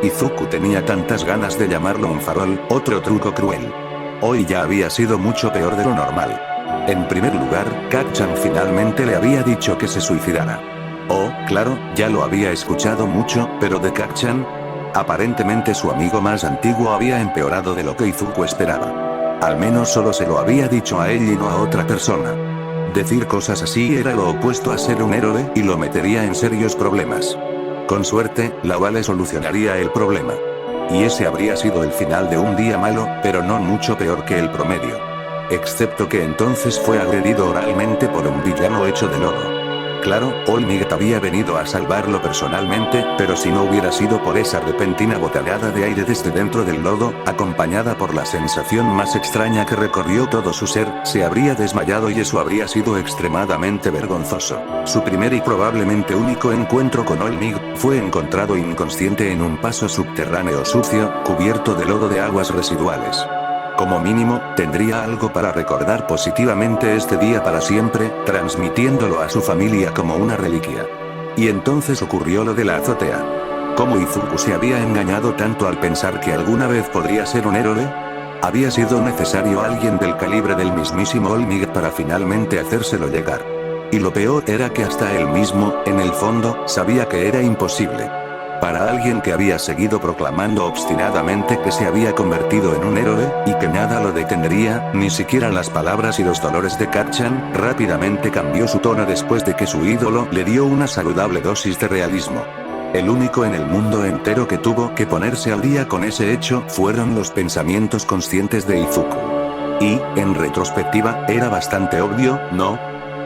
Izuku tenía tantas ganas de llamarlo un farol, otro truco cruel. Hoy ya había sido mucho peor de lo normal. En primer lugar, Kacchan finalmente le había dicho que se suicidara. Oh, claro, ya lo había escuchado mucho, pero de Kacchan. Aparentemente su amigo más antiguo había empeorado de lo que Izuku esperaba. Al menos solo se lo había dicho a él y no a otra persona. Decir cosas así era lo opuesto a ser un héroe y lo metería en serios problemas. Con suerte, la Vale solucionaría el problema. Y ese habría sido el final de un día malo, pero no mucho peor que el promedio. Excepto que entonces fue agredido oralmente por un villano hecho de lodo. Claro, All Might había venido a salvarlo personalmente, pero si no hubiera sido por esa repentina bocanada de aire desde dentro del lodo, acompañada por la sensación más extraña que recorrió todo su ser, se habría desmayado y eso habría sido extremadamente vergonzoso. Su primer y probablemente único encuentro con All Might fue encontrado inconsciente en un paso subterráneo sucio, cubierto de lodo de aguas residuales. Como mínimo, tendría algo para recordar positivamente este día para siempre, transmitiéndolo a su familia como una reliquia. Y entonces ocurrió lo de la azotea. ¿Cómo Izuku se había engañado tanto al pensar que alguna vez podría ser un héroe? Había sido necesario alguien del calibre del mismísimo All Might para finalmente hacérselo llegar. Y lo peor era que hasta él mismo, en el fondo, sabía que era imposible. Para alguien que había seguido proclamando obstinadamente que se había convertido en un héroe, y que nada lo detendría, ni siquiera las palabras y los dolores de Kacchan, rápidamente cambió su tono después de que su ídolo le dio una saludable dosis de realismo. El único en el mundo entero que tuvo que ponerse al día con ese hecho fueron los pensamientos conscientes de Izuku. Y, en retrospectiva, era bastante obvio, ¿no?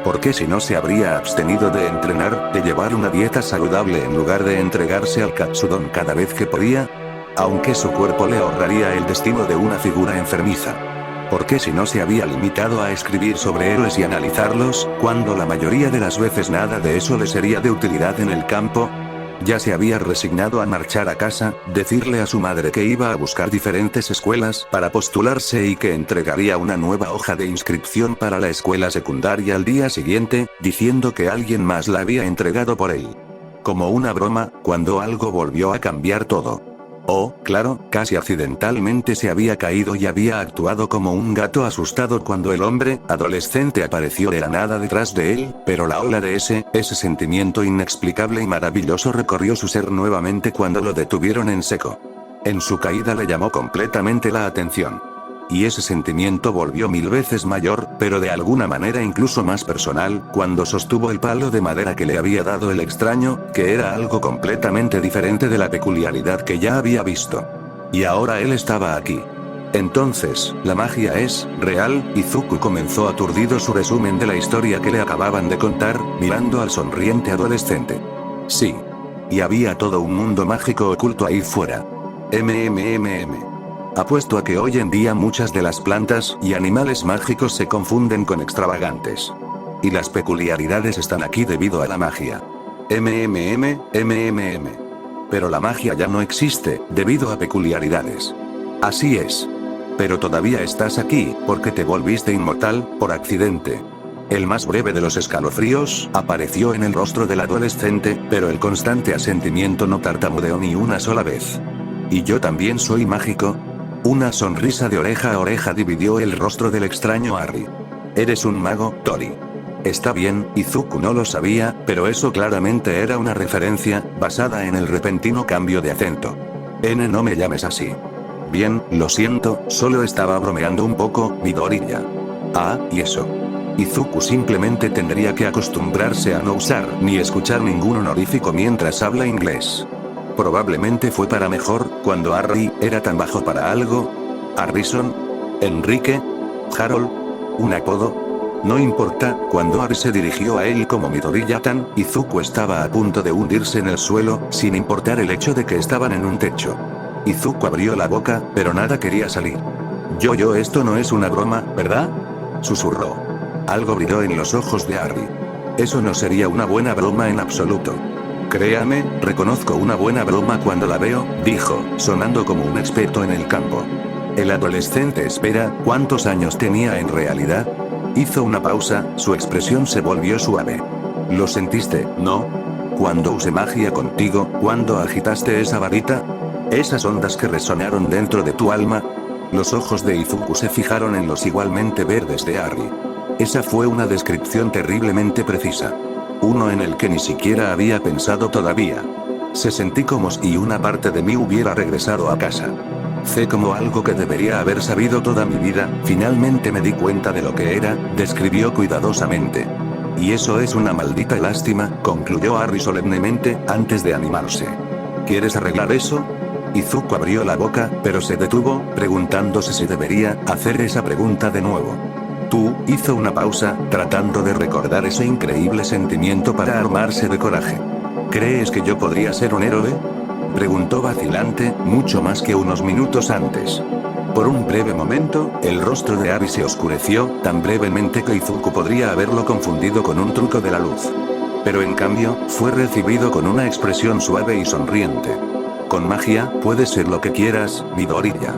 Porque si no se habría abstenido de entrenar, de llevar una dieta saludable en lugar de entregarse al katsudon cada vez que podía, aunque su cuerpo le ahorraría el destino de una figura enfermiza. Porque si no se había limitado a escribir sobre héroes y analizarlos, cuando la mayoría de las veces nada de eso le sería de utilidad en el campo. Ya se había resignado a marchar a casa, decirle a su madre que iba a buscar diferentes escuelas para postularse y que entregaría una nueva hoja de inscripción para la escuela secundaria al día siguiente, diciendo que alguien más la había entregado por él. Como una broma, cuando algo volvió a cambiar todo. Oh, claro, casi accidentalmente se había caído y había actuado como un gato asustado cuando el hombre adolescente apareció de la nada detrás de él, pero la ola de ese sentimiento inexplicable y maravilloso recorrió su ser nuevamente cuando lo detuvieron en seco. En su caída le llamó completamente la atención. Y ese sentimiento volvió 1000 veces mayor, pero de alguna manera incluso más personal, cuando sostuvo el palo de madera que le había dado el extraño, que era algo completamente diferente de la peculiaridad que ya había visto. Y ahora él estaba aquí. Entonces, la magia es real. Izuku comenzó aturdido su resumen de la historia que le acababan de contar, mirando al sonriente adolescente. Sí. Y había todo un mundo mágico oculto ahí fuera. Apuesto a que hoy en día muchas de las plantas y animales mágicos se confunden con extravagantes. Y las peculiaridades están aquí debido a la magia. Pero la magia ya no existe, debido a peculiaridades. Así es. Pero todavía estás aquí, porque te volviste inmortal, por accidente. El más breve de los escalofríos apareció en el rostro del adolescente, pero el constante asentimiento no tartamudeó ni una sola vez. ¿Y yo también soy mágico? Una sonrisa de oreja a oreja dividió el rostro del extraño Harry. ¿Eres un mago, Tori? Está bien, Izuku no lo sabía, pero eso claramente era una referencia, basada en el repentino cambio de acento. No me llames así. Bien, lo siento, solo estaba bromeando un poco, Midoriya. Ah, y eso. Izuku simplemente tendría que acostumbrarse a no usar ni escuchar ningún honorífico mientras habla inglés. Probablemente fue para mejor, cuando Harry era tan bajo para algo. Harrison, Enrique, Harold, un apodo. No importa, cuando Harry se dirigió a él como Midoriya-tan, Izuku estaba a punto de hundirse en el suelo, sin importar el hecho de que estaban en un techo. Izuku abrió la boca, pero nada quería salir. Esto no es una broma, ¿verdad? Susurró. Algo brilló en los ojos de Harry. Eso no sería una buena broma en absoluto. Créame, reconozco una buena broma cuando la veo, dijo, sonando como un experto en el campo. El adolescente espera, ¿cuántos años tenía en realidad? Hizo una pausa, su expresión se volvió suave. ¿Lo sentiste, no? Cuando usé magia contigo, cuando agitaste esa varita. Esas ondas que resonaron dentro de tu alma. Los ojos de Izuku se fijaron en los igualmente verdes de Harry. Esa fue una descripción terriblemente precisa. Uno en el que ni siquiera había pensado todavía. Se sentí como si una parte de mí hubiera regresado a casa. Sé como algo que debería haber sabido toda mi vida, finalmente me di cuenta de lo que era, describió cuidadosamente. Y eso es una maldita lástima, concluyó Harry solemnemente, antes de animarse. ¿Quieres arreglar eso? Izuku abrió la boca, pero se detuvo, preguntándose si debería hacer esa pregunta de nuevo. Tú, hizo una pausa, tratando de recordar ese increíble sentimiento para armarse de coraje. ¿Crees que yo podría ser un héroe? Preguntó vacilante, mucho más que unos minutos antes. Por un breve momento, el rostro de Harry se oscureció, tan brevemente que Izuku podría haberlo confundido con un truco de la luz. Pero en cambio, fue recibido con una expresión suave y sonriente. Con magia, puedes ser lo que quieras, Midoriya.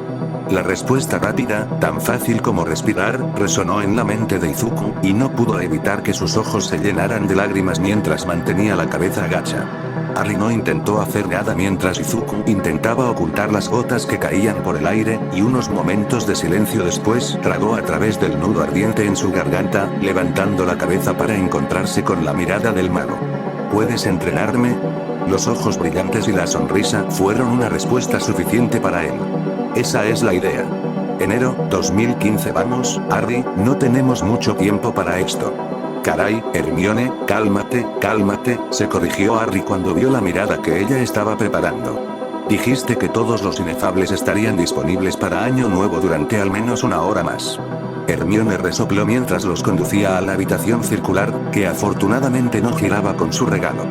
La respuesta rápida, tan fácil como respirar, resonó en la mente de Izuku, y no pudo evitar que sus ojos se llenaran de lágrimas mientras mantenía la cabeza agacha. Harry no intentó hacer nada mientras Izuku intentaba ocultar las gotas que caían por el aire, y unos momentos de silencio después, tragó a través del nudo ardiente en su garganta, levantando la cabeza para encontrarse con la mirada del mago. ¿Puedes entrenarme? Los ojos brillantes y la sonrisa fueron una respuesta suficiente para él. Esa es la idea. Enero 2015. Vamos, Harry, no tenemos mucho tiempo para esto. Caray, Hermione, cálmate, se corrigió Harry cuando vio la mirada que ella estaba preparando. Dijiste que todos los inefables estarían disponibles para Año Nuevo durante al menos una hora más. Hermione resopló mientras los conducía a la habitación circular, que afortunadamente no giraba con su regalo.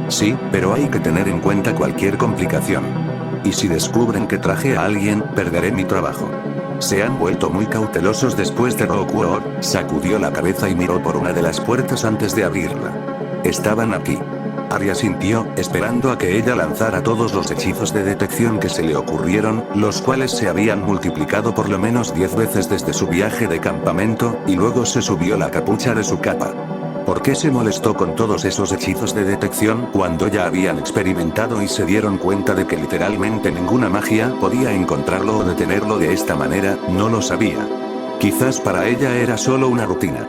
Sí, pero hay que tener en cuenta cualquier complicación. Y si descubren que traje a alguien, perderé mi trabajo. Se han vuelto muy cautelosos después de Rockwood, sacudió la cabeza y miró por una de las puertas antes de abrirla. Estaban aquí. Harry asintió, esperando a que ella lanzara todos los hechizos de detección que se le ocurrieron, los cuales se habían multiplicado por lo menos 10 veces desde su viaje de campamento, y luego se subió la capucha de su capa. ¿Por qué se molestó con todos esos hechizos de detección cuando ya habían experimentado y se dieron cuenta de que literalmente ninguna magia podía encontrarlo o detenerlo de esta manera? No lo sabía. Quizás para ella era solo una rutina.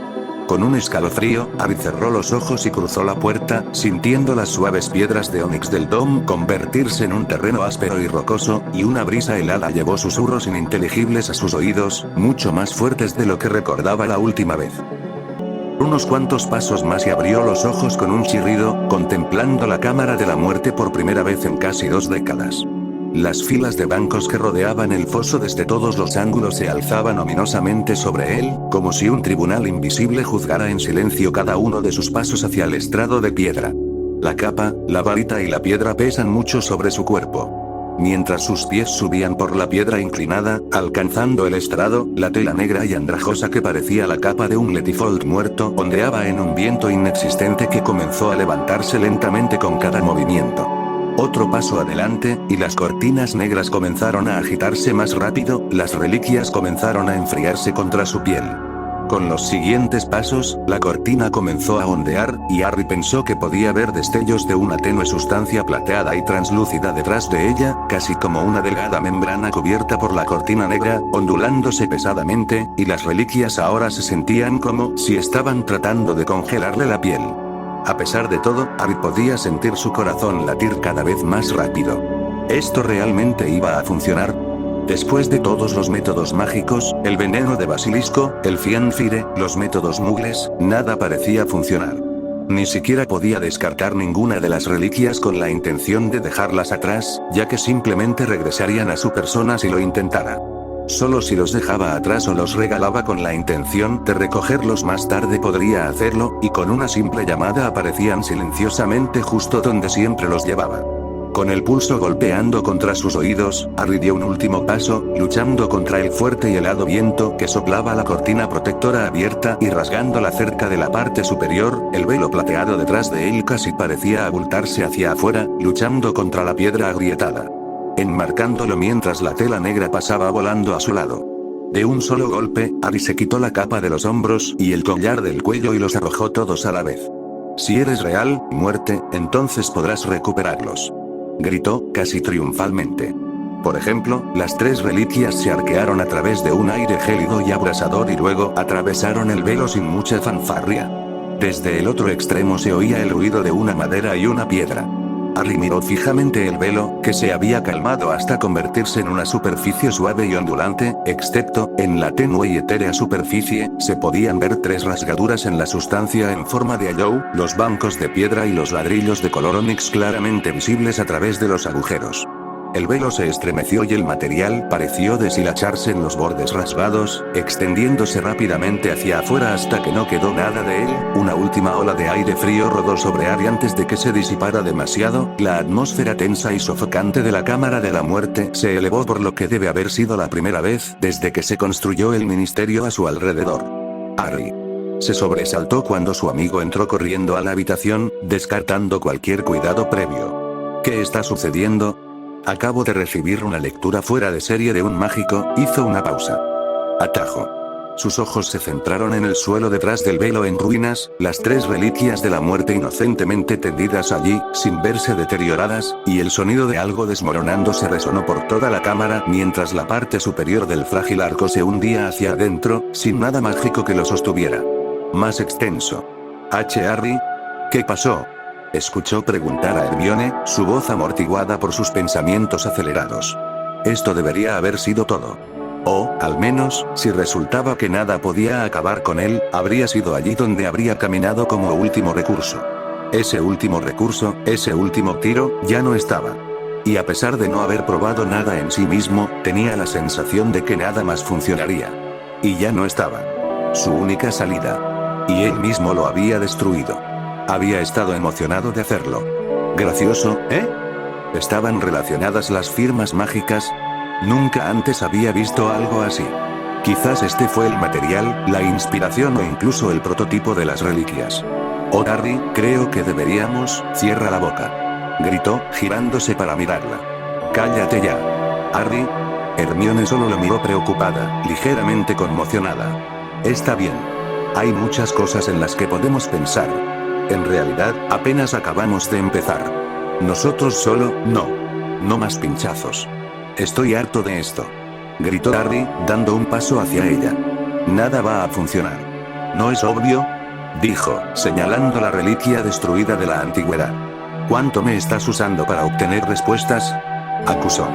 Con un escalofrío, Harry cerró los ojos y cruzó la puerta, sintiendo las suaves piedras de ónix del dom convertirse en un terreno áspero y rocoso, y una brisa helada llevó susurros ininteligibles a sus oídos, mucho más fuertes de lo que recordaba la última vez. Unos cuantos pasos más y abrió los ojos con un chirrido, contemplando la cámara de la muerte por primera vez en casi 2 décadas. Las filas de bancos que rodeaban el foso desde todos los ángulos se alzaban ominosamente sobre él, como si un tribunal invisible juzgara en silencio cada uno de sus pasos hacia el estrado de piedra. La capa, la varita y la piedra pesan mucho sobre su cuerpo. Mientras sus pies subían por la piedra inclinada, alcanzando el estrado, la tela negra y andrajosa que parecía la capa de un letifold muerto ondeaba en un viento inexistente que comenzó a levantarse lentamente con cada movimiento. Otro paso adelante, y las cortinas negras comenzaron a agitarse más rápido, las reliquias comenzaron a enfriarse contra su piel. Con los siguientes pasos, la cortina comenzó a ondear, y Harry pensó que podía ver destellos de una tenue sustancia plateada y translúcida detrás de ella, casi como una delgada membrana cubierta por la cortina negra, ondulándose pesadamente, y las reliquias ahora se sentían como si estaban tratando de congelarle la piel. A pesar de todo, Harry podía sentir su corazón latir cada vez más rápido. ¿Esto realmente iba a funcionar? Después de todos los métodos mágicos, el veneno de basilisco, el fianfire, los métodos mugles, nada parecía funcionar. Ni siquiera podía descartar ninguna de las reliquias con la intención de dejarlas atrás, ya que simplemente regresarían a su persona si lo intentara. Solo si los dejaba atrás o los regalaba con la intención de recogerlos más tarde podría hacerlo, y con una simple llamada aparecían silenciosamente justo donde siempre los llevaba. Con el pulso golpeando contra sus oídos, Harry dio un último paso, luchando contra el fuerte y helado viento que soplaba la cortina protectora abierta y rasgándola cerca de la parte superior, el velo plateado detrás de él casi parecía abultarse hacia afuera, luchando contra la piedra agrietada. Enmarcándolo mientras la tela negra pasaba volando a su lado. De un solo golpe, Harry se quitó la capa de los hombros y el collar del cuello y los arrojó todos a la vez. Si eres real, muerte, entonces podrás recuperarlos. Gritó, casi triunfalmente. Por ejemplo, las 3 reliquias se arquearon a través de un aire gélido y abrasador y luego atravesaron el velo sin mucha fanfarria. Desde el otro extremo se oía el ruido de una madera y una piedra. Harry miró fijamente el velo, que se había calmado hasta convertirse en una superficie suave y ondulante, excepto, en la tenue y etérea superficie, se podían ver 3 rasgaduras en la sustancia en forma de allow, los bancos de piedra y los ladrillos de color ónix claramente visibles a través de los agujeros. El velo se estremeció y el material pareció deshilacharse en los bordes rasgados, extendiéndose rápidamente hacia afuera hasta que no quedó nada de él. Una última ola de aire frío rodó sobre Harry antes de que se disipara demasiado. La atmósfera tensa y sofocante de la Cámara de la Muerte se elevó por lo que debe haber sido la primera vez desde que se construyó el ministerio a su alrededor. Harry se sobresaltó cuando su amigo entró corriendo a la habitación, descartando cualquier cuidado previo. ¿Qué está sucediendo? Acabo de recibir una lectura fuera de serie de un mágico, hizo una pausa. Atajo. Sus ojos se centraron en el suelo detrás del velo en ruinas, las 3 reliquias de la muerte inocentemente tendidas allí, sin verse deterioradas, y el sonido de algo desmoronándose resonó por toda la cámara mientras la parte superior del frágil arco se hundía hacia adentro, sin nada mágico que lo sostuviera. Más extenso. Harry. ¿Qué pasó? Escuchó preguntar a Hermione, su voz amortiguada por sus pensamientos acelerados. Esto debería haber sido todo. O, al menos, si resultaba que nada podía acabar con él, habría sido allí donde habría caminado como último recurso. Ese último recurso, ese último tiro, ya no estaba. Y a pesar de no haber probado nada en sí mismo, tenía la sensación de que nada más funcionaría. Y ya no estaba. Su única salida. Y él mismo lo había destruido. Había estado emocionado de hacerlo. Gracioso, ¿eh? ¿Estaban relacionadas las firmas mágicas? Nunca antes había visto algo así. Quizás este fue el material, la inspiración o incluso el prototipo de las reliquias. Oh Harry, creo que deberíamos, cierra la boca. Gritó, girándose para mirarla. Cállate ya. Harry. Hermione solo lo miró preocupada, ligeramente conmocionada. Está bien. Hay muchas cosas en las que podemos pensar. En realidad, apenas acabamos de empezar. Nosotros solo, no. No más pinchazos. Estoy harto de esto. Gritó Harry, dando un paso hacia ella. Nada va a funcionar. ¿No es obvio? Dijo, señalando la reliquia destruida de la antigüedad. ¿Cuánto me estás usando para obtener respuestas? Acusó.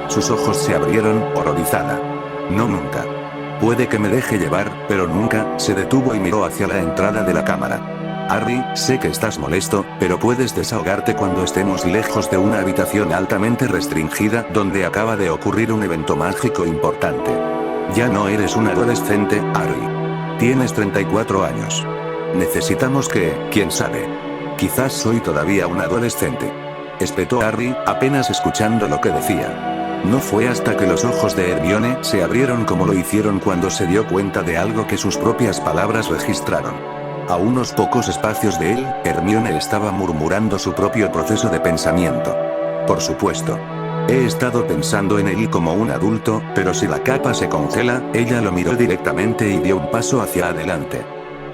Sus ojos se abrieron, horrorizada. No, nunca. Puede que me deje llevar, pero nunca. Se detuvo y miró hacia la entrada de la cámara. Harry, sé que estás molesto, pero puedes desahogarte cuando estemos lejos de una habitación altamente restringida donde acaba de ocurrir un evento mágico importante. Ya no eres un adolescente, Harry. Tienes 34 años. Necesitamos que, quién sabe. Quizás soy todavía un adolescente. Espetó Harry, apenas escuchando lo que decía. No fue hasta que los ojos de Hermione se abrieron como lo hicieron cuando se dio cuenta de algo que sus propias palabras registraron. A unos pocos espacios de él, Hermione estaba murmurando su propio proceso de pensamiento. Por supuesto. He estado pensando en él como un adulto, pero si la capa se congela, ella lo miró directamente y dio un paso hacia adelante.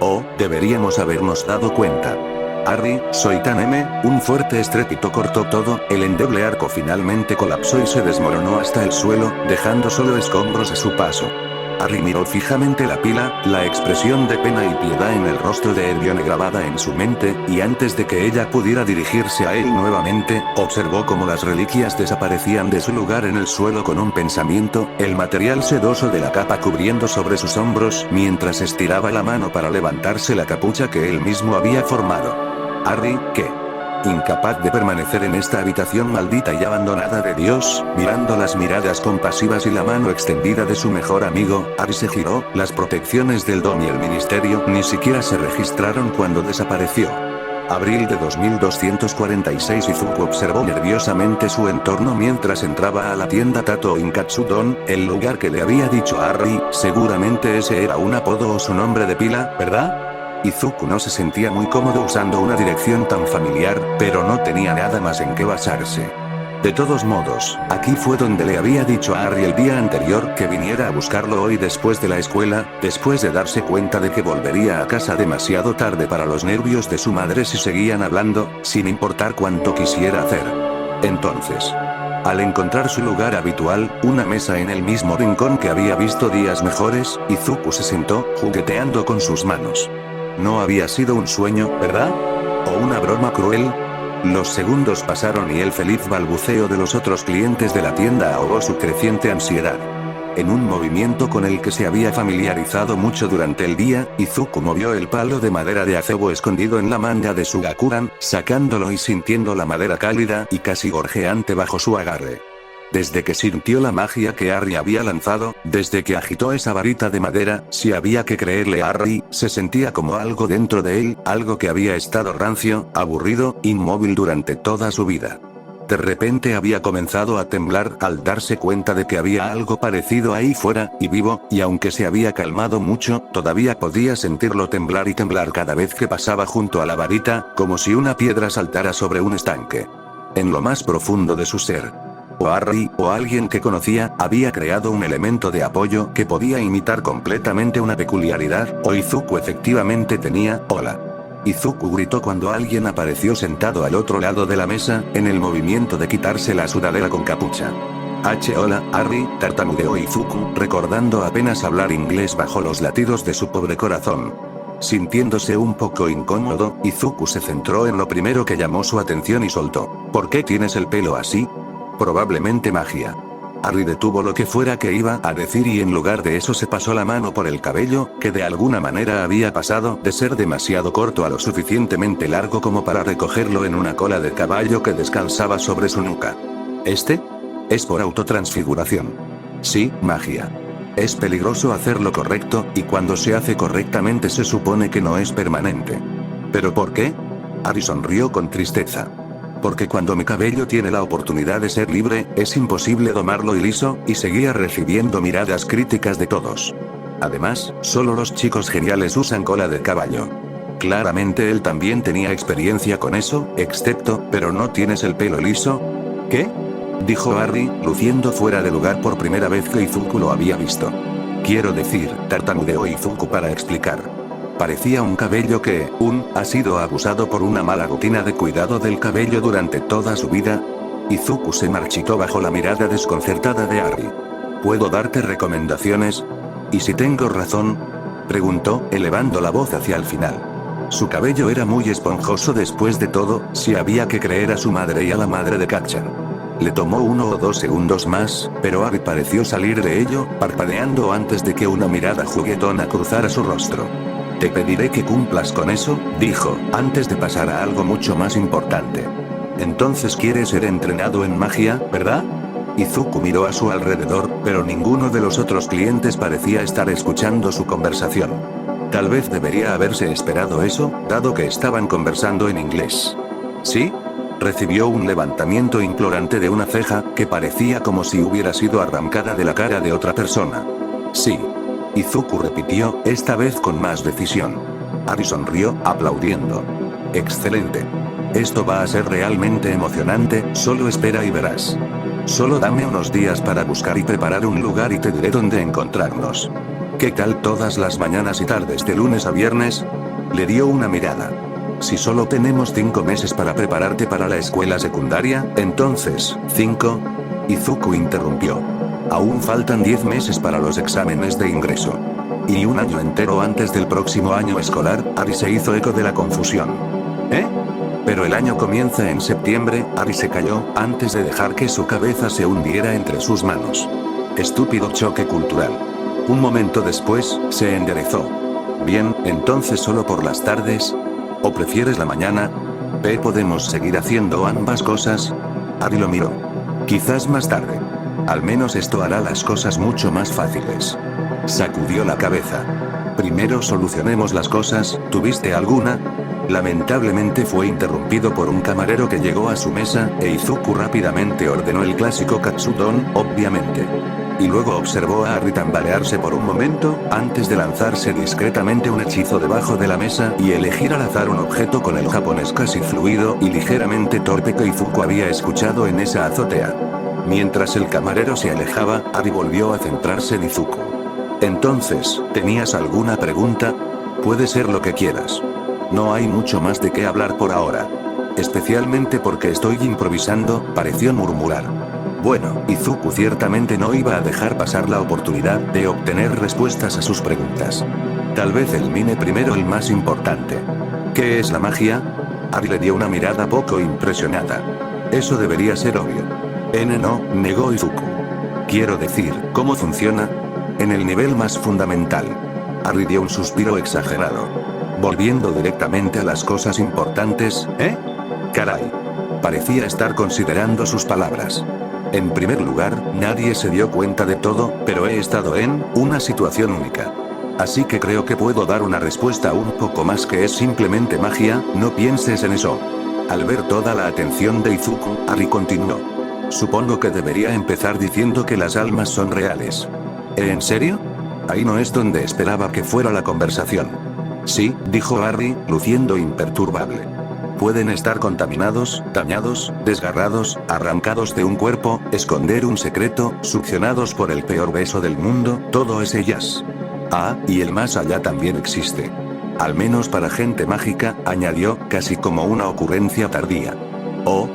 Oh, deberíamos habernos dado cuenta. Harry, soy tan un fuerte estrépito cortó todo, el endeble arco finalmente colapsó y se desmoronó hasta el suelo, dejando solo escombros a su paso. Harry miró fijamente la pila, la expresión de pena y piedad en el rostro de Hermione grabada en su mente, y antes de que ella pudiera dirigirse a él nuevamente, observó cómo las reliquias desaparecían de su lugar en el suelo con un pensamiento, el material sedoso de la capa cubriendo sobre sus hombros, mientras estiraba la mano para levantarse la capucha que él mismo había formado. Harry, ¿qué? Incapaz de permanecer en esta habitación maldita y abandonada de Dios, mirando las miradas compasivas y la mano extendida de su mejor amigo, Harry se giró, las protecciones del Dom y el Ministerio ni siquiera se registraron cuando desapareció. Abril de 2246 Izuku observó nerviosamente su entorno mientras entraba a la tienda Tato Inkatsudon, el lugar que le había dicho a Harry, seguramente ese era un apodo o su nombre de pila, ¿verdad? Izuku no se sentía muy cómodo usando una dirección tan familiar, pero no tenía nada más en qué basarse. De todos modos, aquí fue donde le había dicho a Harry el día anterior que viniera a buscarlo hoy después de la escuela, después de darse cuenta de que volvería a casa demasiado tarde para los nervios de su madre si seguían hablando, sin importar cuánto quisiera hacer. Entonces, al encontrar su lugar habitual, una mesa en el mismo rincón que había visto días mejores, Izuku se sentó, jugueteando con sus manos. No había sido un sueño, ¿verdad? ¿O una broma cruel? Los segundos pasaron y el feliz balbuceo de los otros clientes de la tienda ahogó su creciente ansiedad. En un movimiento con el que se había familiarizado mucho durante el día, Izuku movió el palo de madera de acebo escondido en la manga de su Gakuran, sacándolo y sintiendo la madera cálida y casi gorjeante bajo su agarre. Desde que sintió la magia que Harry había lanzado, desde que agitó esa varita de madera, si había que creerle a Harry, se sentía como algo dentro de él, algo que había estado rancio, aburrido, inmóvil durante toda su vida. De repente había comenzado a temblar al darse cuenta de que había algo parecido ahí fuera, y vivo, y aunque se había calmado mucho, todavía podía sentirlo temblar y temblar cada vez que pasaba junto a la varita, como si una piedra saltara sobre un estanque. En lo más profundo de su ser, o Harry, o alguien que conocía, había creado un elemento de apoyo que podía imitar completamente una peculiaridad, o Izuku efectivamente tenía, hola. Izuku gritó cuando alguien apareció sentado al otro lado de la mesa, en el movimiento de quitarse la sudadera con capucha. Hola, Harry, tartamudeó Izuku, recordando apenas hablar inglés bajo los latidos de su pobre corazón. Sintiéndose un poco incómodo, Izuku se centró en lo primero que llamó su atención y soltó. ¿Por qué tienes el pelo así? Probablemente magia. Ari detuvo lo que fuera que iba a decir y en lugar de eso se pasó la mano por el cabello, que de alguna manera había pasado de ser demasiado corto a lo suficientemente largo como para recogerlo en una cola de caballo que descansaba sobre su nuca. ¿Este? Es por autotransfiguración. Sí, magia. Es peligroso hacer lo correcto, y cuando se hace correctamente se supone que no es permanente. ¿Pero por qué? Ari sonrió con tristeza. Porque cuando mi cabello tiene la oportunidad de ser libre, es imposible domarlo y liso, y seguía recibiendo miradas críticas de todos. Además, solo los chicos geniales usan cola de caballo. Claramente él también tenía experiencia con eso, excepto, ¿pero no tienes el pelo liso? ¿Qué? Dijo Harry, luciendo fuera de lugar por primera vez que Izuku lo había visto. Quiero decir, tartamudeó Izuku para explicar. Parecía un cabello que, ha sido abusado por una mala rutina de cuidado del cabello durante toda su vida. Izuku se marchitó bajo la mirada desconcertada de Harry. ¿Puedo darte recomendaciones? ¿Y si tengo razón? Preguntó, elevando la voz hacia el final. Su cabello era muy esponjoso después de todo, si había que creer a su madre y a la madre de Kacchan. Le tomó 1 o 2 segundos más, pero Harry pareció salir de ello, parpadeando antes de que una mirada juguetona cruzara su rostro. Te pediré que cumplas con eso, dijo, antes de pasar a algo mucho más importante. Entonces quieres ser entrenado en magia, ¿verdad? Izuku miró a su alrededor, pero ninguno de los otros clientes parecía estar escuchando su conversación. Tal vez debería haberse esperado eso, dado que estaban conversando en inglés. ¿Sí? Recibió un levantamiento implorante de una ceja, que parecía como si hubiera sido arrancada de la cara de otra persona. Sí. Izuku repitió, esta vez con más decisión. Ari sonrió, aplaudiendo. Excelente. Esto va a ser realmente emocionante, solo espera y verás. Solo dame unos días para buscar y preparar un lugar y te diré dónde encontrarnos. ¿Qué tal todas las mañanas y tardes de lunes a viernes? Le dio una mirada. Si solo tenemos 5 meses para prepararte para la escuela secundaria, entonces, 5. Izuku interrumpió. Aún faltan 10 meses para los exámenes de ingreso. Y un año entero antes del próximo año escolar, Ari se hizo eco de la confusión. ¿Eh? Pero el año comienza en septiembre, Ari se calló, antes de dejar que su cabeza se hundiera entre sus manos. Estúpido choque cultural. Un momento después, se enderezó. Bien, entonces solo por las tardes. ¿O prefieres la mañana? ¿Podemos seguir haciendo ambas cosas? Ari lo miró. Quizás más tarde. Al menos esto hará las cosas mucho más fáciles. Sacudió la cabeza. Primero solucionemos las cosas, ¿tuviste alguna? Lamentablemente fue interrumpido por un camarero que llegó a su mesa, e Izuku rápidamente ordenó el clásico katsudon, obviamente. Y luego observó a Harry tambalearse por un momento, antes de lanzarse discretamente un hechizo debajo de la mesa y elegir al azar un objeto con el japonés casi fluido y ligeramente torpe que Izuku había escuchado en esa azotea. Mientras el camarero se alejaba, Harry volvió a centrarse en Izuku. Entonces, ¿tenías alguna pregunta? Puede ser lo que quieras. No hay mucho más de qué hablar por ahora. Especialmente porque estoy improvisando, pareció murmurar. Bueno, Izuku ciertamente no iba a dejar pasar la oportunidad de obtener respuestas a sus preguntas. Tal vez elimine primero el más importante. ¿Qué es la magia? Ari le dio una mirada poco impresionada. Eso debería ser obvio. No, negó Izuku. Quiero decir, ¿cómo funciona? En el nivel más fundamental. Ari dio un suspiro exagerado. Volviendo directamente a las cosas importantes, Caray. Parecía estar considerando sus palabras. En primer lugar, nadie se dio cuenta de todo, pero he estado en una situación única. Así que creo que puedo dar una respuesta un poco más que es simplemente magia, no pienses en eso. Al ver toda la atención de Izuku, Ari continuó. Supongo que debería empezar diciendo que las almas son reales. ¿En serio? Ahí no es donde esperaba que fuera la conversación. Sí, dijo Harry, luciendo imperturbable. Pueden estar contaminados, dañados, desgarrados, arrancados de un cuerpo, esconder un secreto, succionados por el peor beso del mundo, todo es ellas. Ah, y el más allá también existe. Al menos para gente mágica, añadió, casi como una ocurrencia tardía.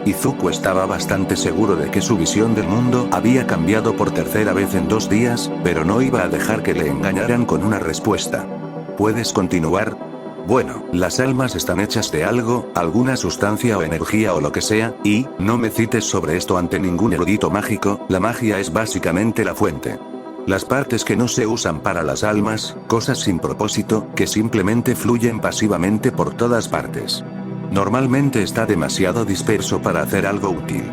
Izuku estaba bastante seguro de que su visión del mundo había cambiado por tercera vez en 2 días, pero no iba a dejar que le engañaran con una respuesta. ¿Puedes continuar? Bueno, las almas están hechas de algo, alguna sustancia o energía o lo que sea, y, no me cites sobre esto ante ningún erudito mágico, la magia es básicamente la fuente. Las partes que no se usan para las almas, cosas sin propósito, que simplemente fluyen pasivamente por todas partes. Normalmente está demasiado disperso para hacer algo útil.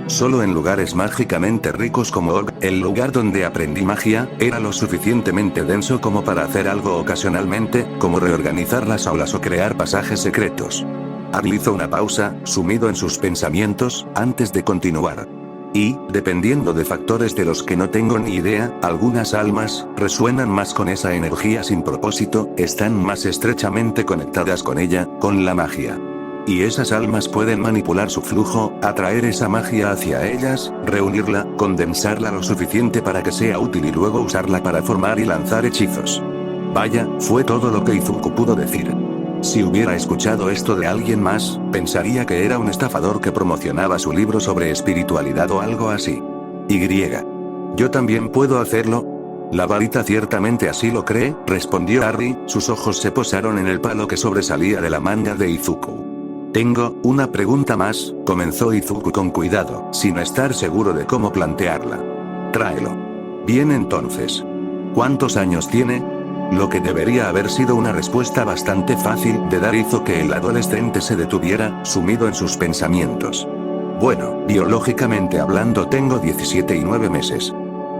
Solo en lugares mágicamente ricos como Og, el lugar donde aprendí magia, era lo suficientemente denso como para hacer algo ocasionalmente, como reorganizar las aulas o crear pasajes secretos. Arl hizo una pausa, sumido en sus pensamientos, antes de continuar. Y, dependiendo de factores de los que no tengo ni idea, algunas almas resuenan más con esa energía sin propósito, están más estrechamente conectadas con ella, con la magia. Y esas almas pueden manipular su flujo, atraer esa magia hacia ellas, reunirla, condensarla lo suficiente para que sea útil y luego usarla para formar y lanzar hechizos. Vaya, fue todo lo que Izuku pudo decir. Si hubiera escuchado esto de alguien más, pensaría que era un estafador que promocionaba su libro sobre espiritualidad o algo así. Yo también puedo hacerlo. La varita ciertamente así lo cree, respondió Harry, sus ojos se posaron en el palo que sobresalía de la manga de Izuku. Tengo una pregunta más, comenzó Izuku con cuidado, sin estar seguro de cómo plantearla. Tráelo. Bien entonces. ¿Cuántos años tiene? Lo que debería haber sido una respuesta bastante fácil de dar hizo que el adolescente se detuviera, sumido en sus pensamientos. Bueno, biológicamente hablando tengo 17 y 9 meses.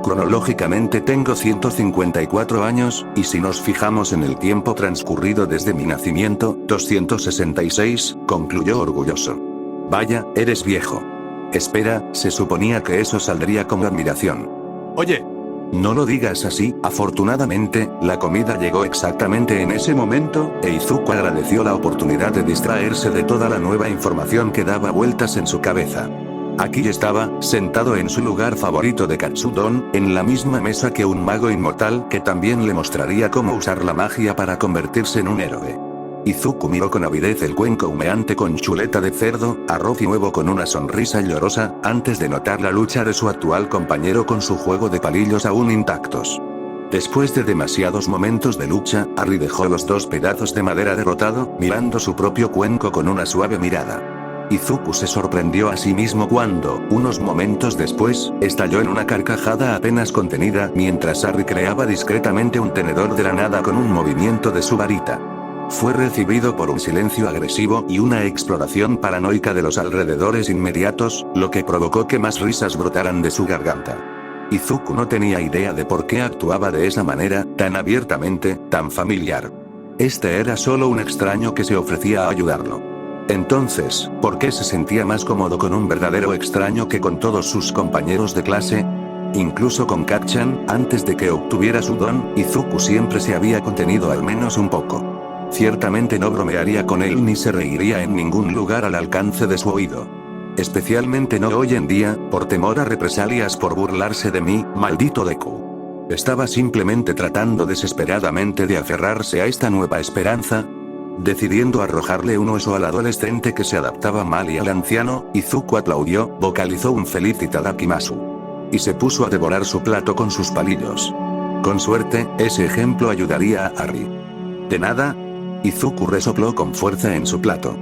Cronológicamente tengo 154 años, y si nos fijamos en el tiempo transcurrido desde mi nacimiento, 266, concluyó orgulloso. Vaya, eres viejo. Espera, se suponía que eso saldría como admiración. Oye. No lo digas así, afortunadamente, la comida llegó exactamente en ese momento, e Izuku agradeció la oportunidad de distraerse de toda la nueva información que daba vueltas en su cabeza. Aquí estaba, sentado en su lugar favorito de Katsudon, en la misma mesa que un mago inmortal que también le mostraría cómo usar la magia para convertirse en un héroe. Izuku miró con avidez el cuenco humeante con chuleta de cerdo, arroz y huevo con una sonrisa llorosa, antes de notar la lucha de su actual compañero con su juego de palillos aún intactos. Después de demasiados momentos de lucha, Harry dejó los dos pedazos de madera derrotado, mirando su propio cuenco con una suave mirada. Izuku se sorprendió a sí mismo cuando, unos momentos después, estalló en una carcajada apenas contenida mientras Harry creaba discretamente un tenedor de la nada con un movimiento de su varita. Fue recibido por un silencio agresivo y una exploración paranoica de los alrededores inmediatos, lo que provocó que más risas brotaran de su garganta. Izuku no tenía idea de por qué actuaba de esa manera, tan abiertamente, tan familiar. Este era solo un extraño que se ofrecía a ayudarlo. Entonces, ¿por qué se sentía más cómodo con un verdadero extraño que con todos sus compañeros de clase? Incluso con Kacchan, antes de que obtuviera su don, Izuku siempre se había contenido al menos un poco. Ciertamente no bromearía con él ni se reiría en ningún lugar al alcance de su oído. Especialmente no hoy en día, por temor a represalias por burlarse de mí, maldito Deku. Estaba simplemente tratando desesperadamente de aferrarse a esta nueva esperanza. Decidiendo arrojarle un hueso al adolescente que se adaptaba mal y al anciano, Izuku aplaudió, vocalizó un feliz Itadakimasu. Y se puso a devorar su plato con sus palillos. Con suerte, ese ejemplo ayudaría a Harry. De nada. Izuku resopló con fuerza en su plato.